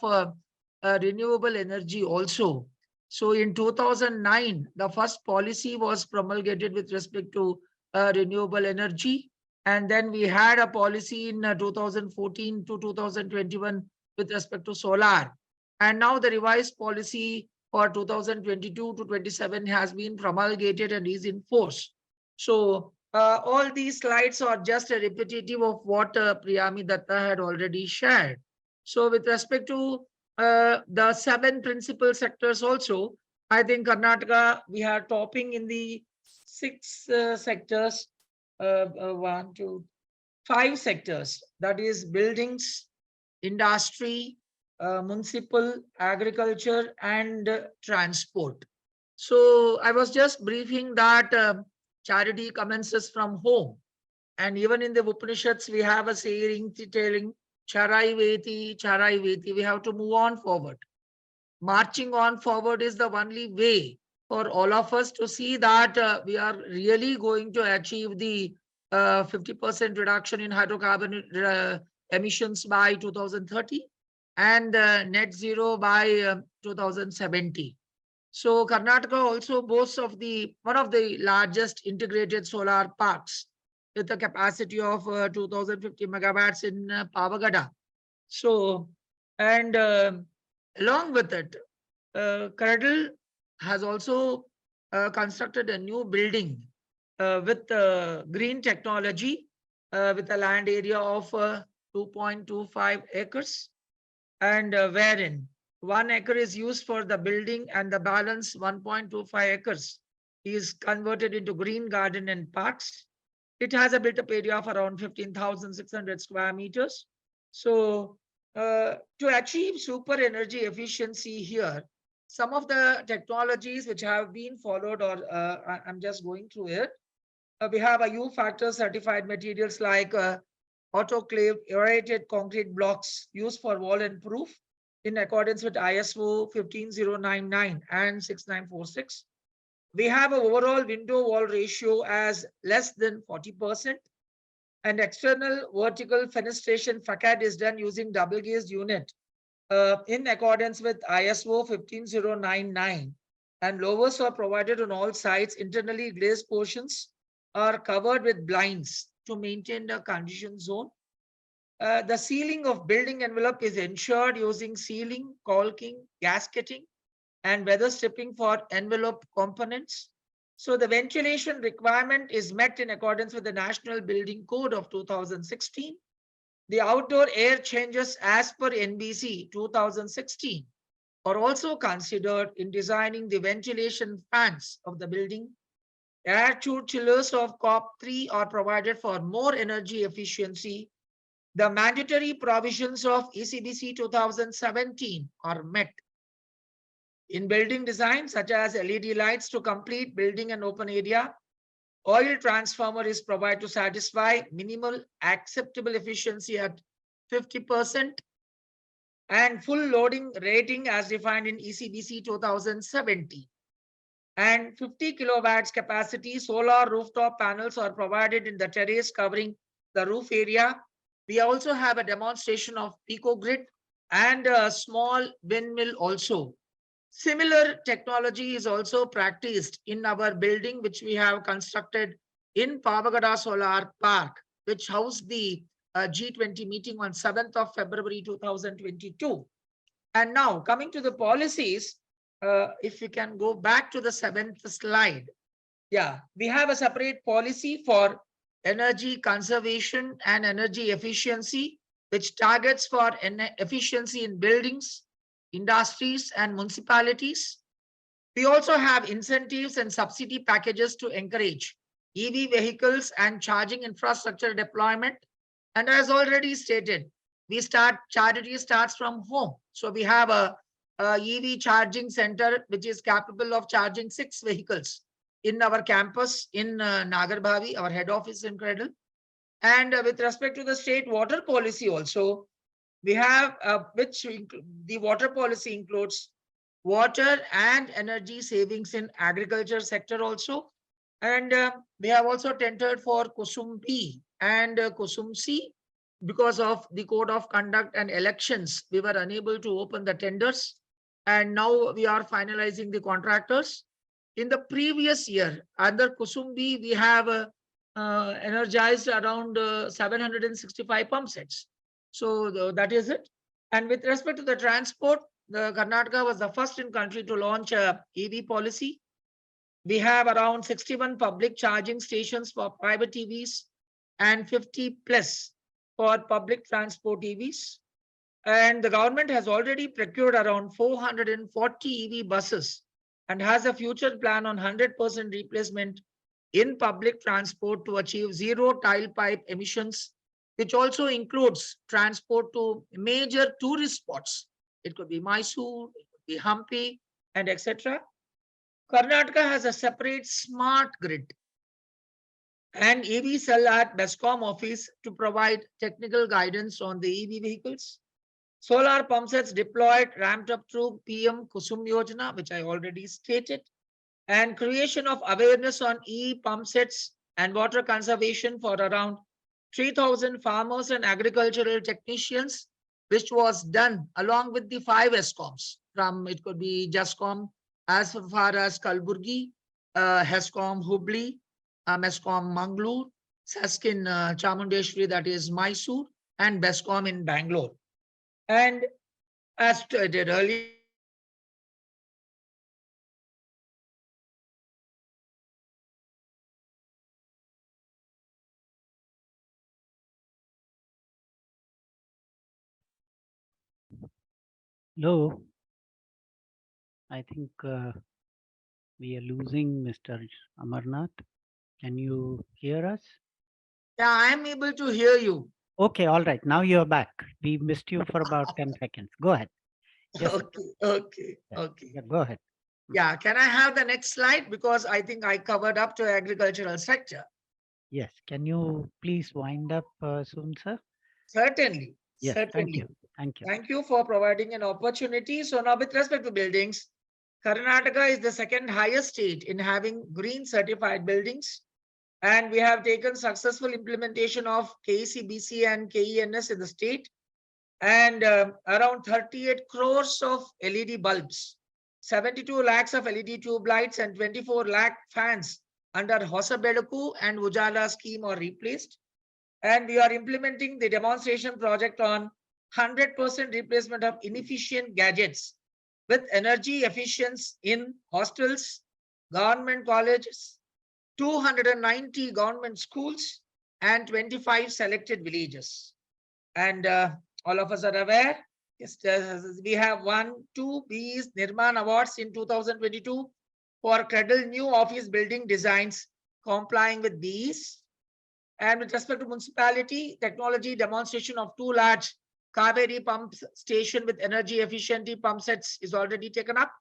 renewable energy also. So in 2009, the first policy was promulgated with respect to renewable energy. And then we had a policy in 2014 to 2021 with respect to solar. And now the revised policy for 2022 to 27 has been promulgated and is in force. So all these slides are just a repetitive of what Priyami Datta had already shared. So with respect to the 7 principal sectors also, I think Karnataka, we are topping in the 6 sectors, 1, 2, 5 sectors, that is buildings, industry, municipal, agriculture, and transport. So I was just briefing that charity commences from home. And even in the Upanishads, we have a saying telling, Charai Veti, Charai Veti. We have to move on forward. Marching on forward is the only way for all of us to see that we are really going to achieve the 50% reduction in hydrocarbon emissions by 2030 and net zero by 2070. So Karnataka also boasts of one of the largest integrated solar parks with a capacity of 2050 megawatts in Pavagada. So, and along with it, Cradle has also constructed a new building with green technology with a land area of 2.25 acres, and wherein 1 acre is used for the building and the balance 1.25 acres is converted into green garden and parks. It has a built-up area of around 15,600 square meters. So to achieve super energy efficiency here, some of the technologies which have been followed, or I'm just going through it. We have a U factor certified materials like autoclave aerated concrete blocks used for wall and roof in accordance with ISO 15099 and 6946. We have an overall window wall ratio as less than 40%. And external vertical fenestration facade is done using double glazed unit in accordance with ISO 15099. And louvers are provided on all sides. Internally glazed portions are covered with blinds to maintain the condition zone. The sealing of building envelope is ensured using sealing, caulking, gasketing, and weather stripping for envelope components. So the ventilation requirement is met in accordance with the National Building Code of 2016. The outdoor air changes as per NBC 2016 are also considered in designing the ventilation fans of the building. Air-cooled chillers of COP3 are provided for more energy efficiency. The mandatory provisions of ECBC 2017 are met. In building design, such as LED lights to complete building and open area, oil transformer is provided to satisfy minimal acceptable efficiency at 50% and full loading rating as defined in ECBC 2017. And 50 kilowatts capacity solar rooftop panels are provided in the terrace covering the roof area. We also have a demonstration of PicoGrid and a small windmill also. Similar technology is also practiced in our building, which we have constructed in Pavagada Solar Park, which housed the G20 meeting on 7th of February 2022. And now coming to the policies, if we can go back to the 7th slide. Yeah, we have a separate policy for energy conservation and energy efficiency, which targets for efficiency in buildings, industries, and municipalities. We also have incentives and subsidy packages to encourage EV vehicles and charging infrastructure deployment. And as already stated, charity starts from home. So we have a EV charging center, which is capable of charging 6 vehicles in our campus in Nagarbhavi, our head office in Cradle. And with respect to the state water policy also, we have the water policy includes water and energy savings in agriculture sector also. And we have also tendered for Kusum B and Kusum C. Because of the code of conduct and elections, we were unable to open the tenders. And now we are finalizing the contractors. In the previous year, under Kusum B, we have energized around 765 pump sets. So that is it. And with respect to the transport, the Karnataka was the first in country to launch a EV policy. We have around 61 public charging stations for private EVs and 50 plus for public transport EVs. And the government has already procured around 440 EV buses and has a future plan on 100% replacement in public transport to achieve zero tailpipe emissions, which also includes transport to major tourist spots. It could be Mysore, it could be Hampi, and etc. Karnataka has a separate smart grid and EV cell at BESCOM office to provide technical guidance on the EV vehicles. Solar pump sets deployed, ramped up through PM Kusum Yojana, which I already stated, and creation of awareness on pump sets and water conservation for around 3,000 farmers and agricultural technicians, which was done along with the 5 ESCOMs from, it could be JUSCOM, as far as Kalburgi, HESCOM Hubli, MESCOM Mangalore, Saskin Chamundeshwari, that is Mysore, and BESCOM in Bangalore. And as stated earlier, Hello. I think we are losing Mr. Amarnath. Can you hear us? yeah, I am able to hear you. Okay, all right. Now you're back. We missed you for about 10 seconds. Go ahead. Yes, sir. Okay. Yeah, go ahead. Yeah, can I have the next slide? Because I think I covered up to agricultural sector. Yes. Can you please wind up soon, sir? Certainly. Yes. Certainly. Thank you. Thank you. Thank you for providing an opportunity. So now with respect to buildings, Karnataka is the second highest state in having green certified buildings. And we have taken successful implementation of KECBC and KENS in the state. And around 38 crores of LED bulbs, 72 lakhs of LED tube lights, and 24 lakh fans under Hosabedaku and Ujala scheme are replaced. And we are implementing the demonstration project on 100% replacement of inefficient gadgets with energy efficiency in hostels, government colleges, 290 government schools, and 25 selected villages. And all of us are aware, yes, we have won 2 BE's Nirman Awards in 2022 for credible new office building designs complying with BE's. And with respect to municipality, technology demonstration of 2 large Kaveri pump station with energy efficiency pump sets is already taken up.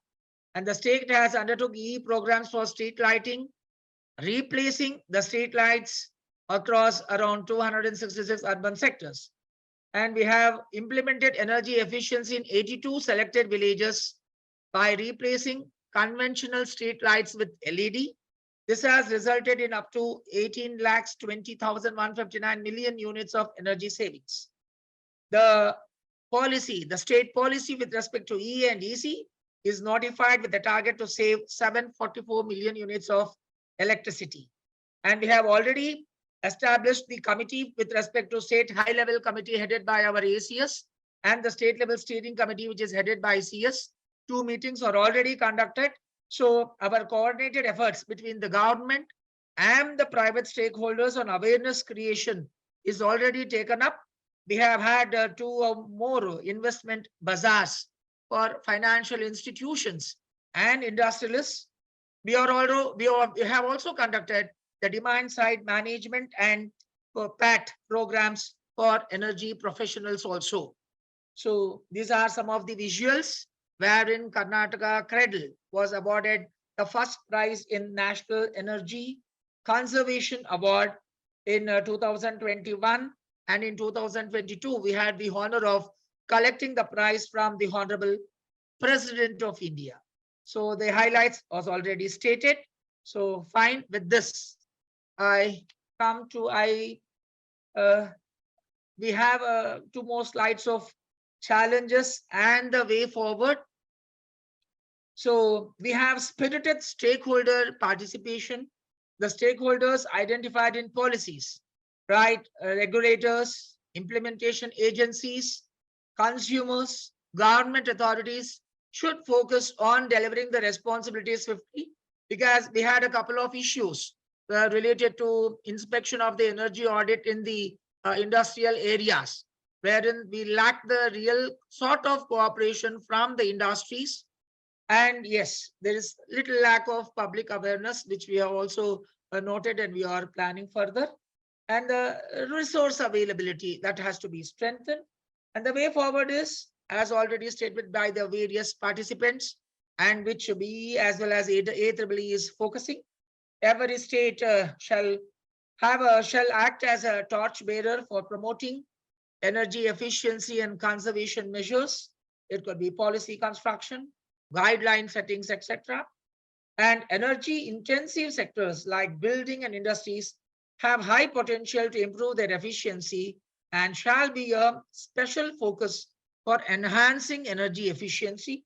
And the state has undertook EE programs for street lighting, replacing the street lights across around 266 urban sectors. And we have implemented energy efficiency in 82 selected villages by replacing conventional street lights with LED. This has resulted in up to 18,20,159 million units of energy savings. The policy, the state policy with respect to EE and EC is notified with the target to save 744 million units of electricity. And we have already established the committee with respect to state high-level committee headed by our ACS and the state-level steering committee, which is headed by CS. 2 meetings are already conducted. So our coordinated efforts between the government and the private stakeholders on awareness creation is already taken up. We have had 2 or more investment bazaars for financial institutions and industrialists. We have also conducted the demand side management and PAT programs for energy professionals also. So these are some of the visuals wherein Karnataka Cradle was awarded the first prize in National Energy Conservation Award in 2021. And in 2022, we had the honor of collecting the prize from the Honorable President of India. So the highlights was already stated. So fine with this. I come to, we have 2 more slides of challenges and the way forward. So we have spirited stakeholder participation. The stakeholders identified in policies, right? Regulators, implementation agencies, consumers, government authorities should focus on delivering the responsibilities swiftly, because we had a couple of issues related to inspection of the energy audit in the industrial areas, wherein we lack the real sort of cooperation from the industries. And yes, there is little lack of public awareness, which we have also noted, and we are planning further. And the resource availability that has to be strengthened. And the way forward is, as already stated by the various participants, and which we as well as AEEE is focusing. Every state shall act as a torch bearer for promoting energy efficiency and conservation measures. It could be policy construction, guideline settings, etc. And energy intensive sectors like building and industries have high potential to improve their efficiency and shall be a special focus for enhancing energy efficiency.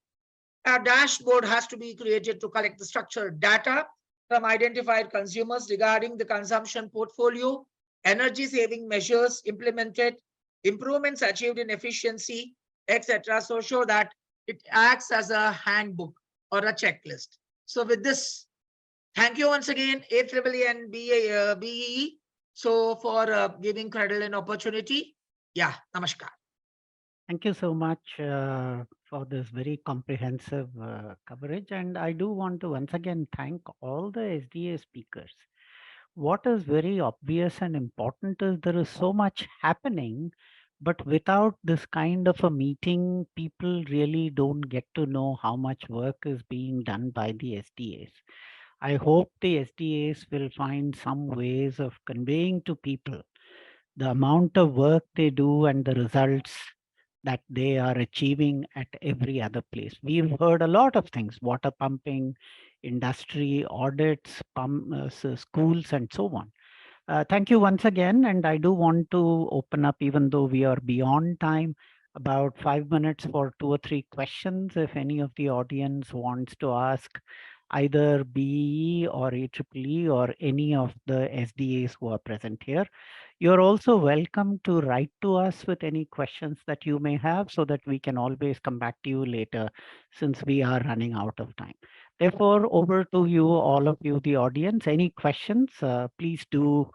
A dashboard has to be created to collect the structured data from identified consumers regarding the consumption portfolio, energy saving measures implemented, improvements achieved in efficiency, etc. So show that it acts as a handbook or a checklist. So with this, thank you once again, AEEE and BEE, so for giving credit and opportunity. Yeah, namaskar. Thank you so much for this very comprehensive coverage. And I do want to once again thank all the SDA speakers. What is very obvious and important is there is so much happening, but without this kind of a meeting, people really don't get to know how much work is being done by the SDAs. I hope the SDAs will find some ways of conveying to people the amount of work they do and the results that they are achieving at every other place. We've heard a lot of things, water pumping, industry, audits, schools, and so on. Thank you once again. And I do want to open up, even though we are beyond time, about 5 minutes for 2 or 3 questions. If any of the audience wants to ask either BEE or AEEE or any of the SDAs who are present here. You're also welcome to write to us with any questions that you may have so that we can always come back to you later since we are running out of time. Therefore, over to you, all of you, the audience. Any questions, please do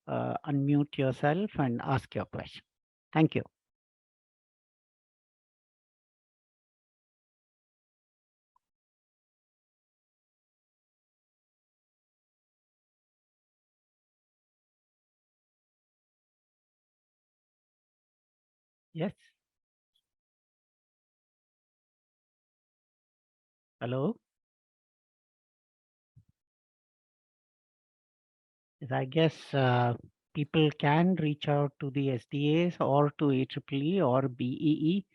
unmute yourself and ask your question. Thank you. Yes. Hello. Yes, I guess people can reach out to the SDAs or to AEEE or BEE,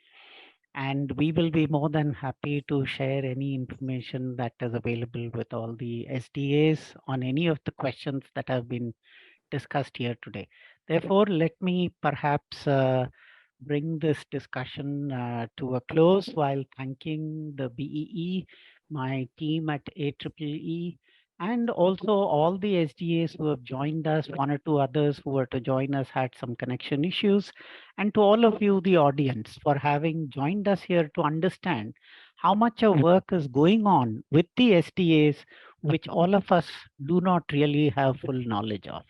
and we will be more than happy to share any information that is available with all the SDAs on any of the questions that have been discussed here today. Therefore, let me perhaps bring this discussion to a close while thanking the BEE, my team at AEEE, and also all the SDAs who have joined us. 1 or 2 others who were to join us had some connection issues. And to all of you, the audience, for having joined us here to understand how much of work is going on with the SDAs, which all of us do not really have full knowledge of.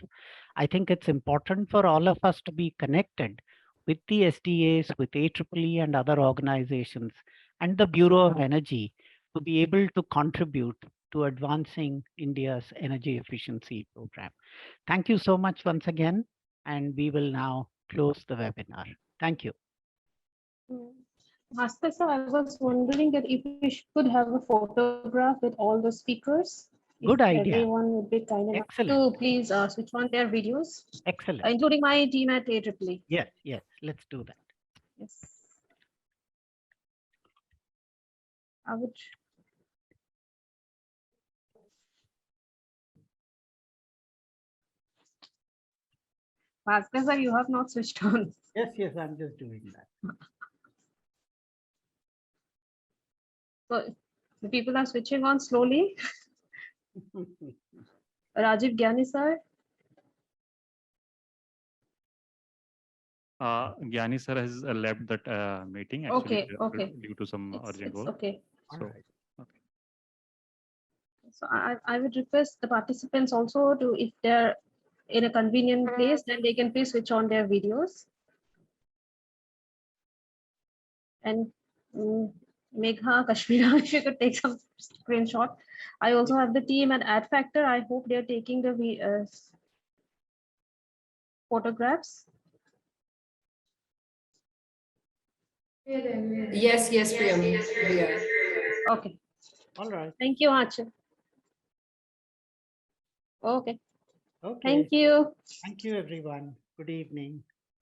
I think it's important for all of us to be connected with the SDAs, with AEEE and other organizations, and the Bureau of Energy to be able to contribute to advancing India's energy efficiency program. Thank you so much once again, and we will now close the webinar. Thank you. Bhaskar sir, I was wondering that if we could have a photograph with all the speakers. Good idea. Everyone would be kind enough to please switch on their videos. Excellent. Including my team at AEEE. Yes, yes, let's do that. Yes. I would. Bhaskar sir, you have not switched on. Yes, yes, I'm just doing that. So the people are switching on slowly. Rajiv Gyani sir. Gyani sir has left that meeting actually Okay. due to some urgent work. Okay. So, okay. So I would request the participants also to, if they're in a convenient place, then they can please switch on their videos. And Megha, Kashmira, if you could take some screenshot. I also have the team at Ad Factor. I hope they're taking the photographs. Yes, Priyam. We are. Okay. All right. Thank you, Achal. Okay. Okay. Thank you. Thank you, everyone. Good evening.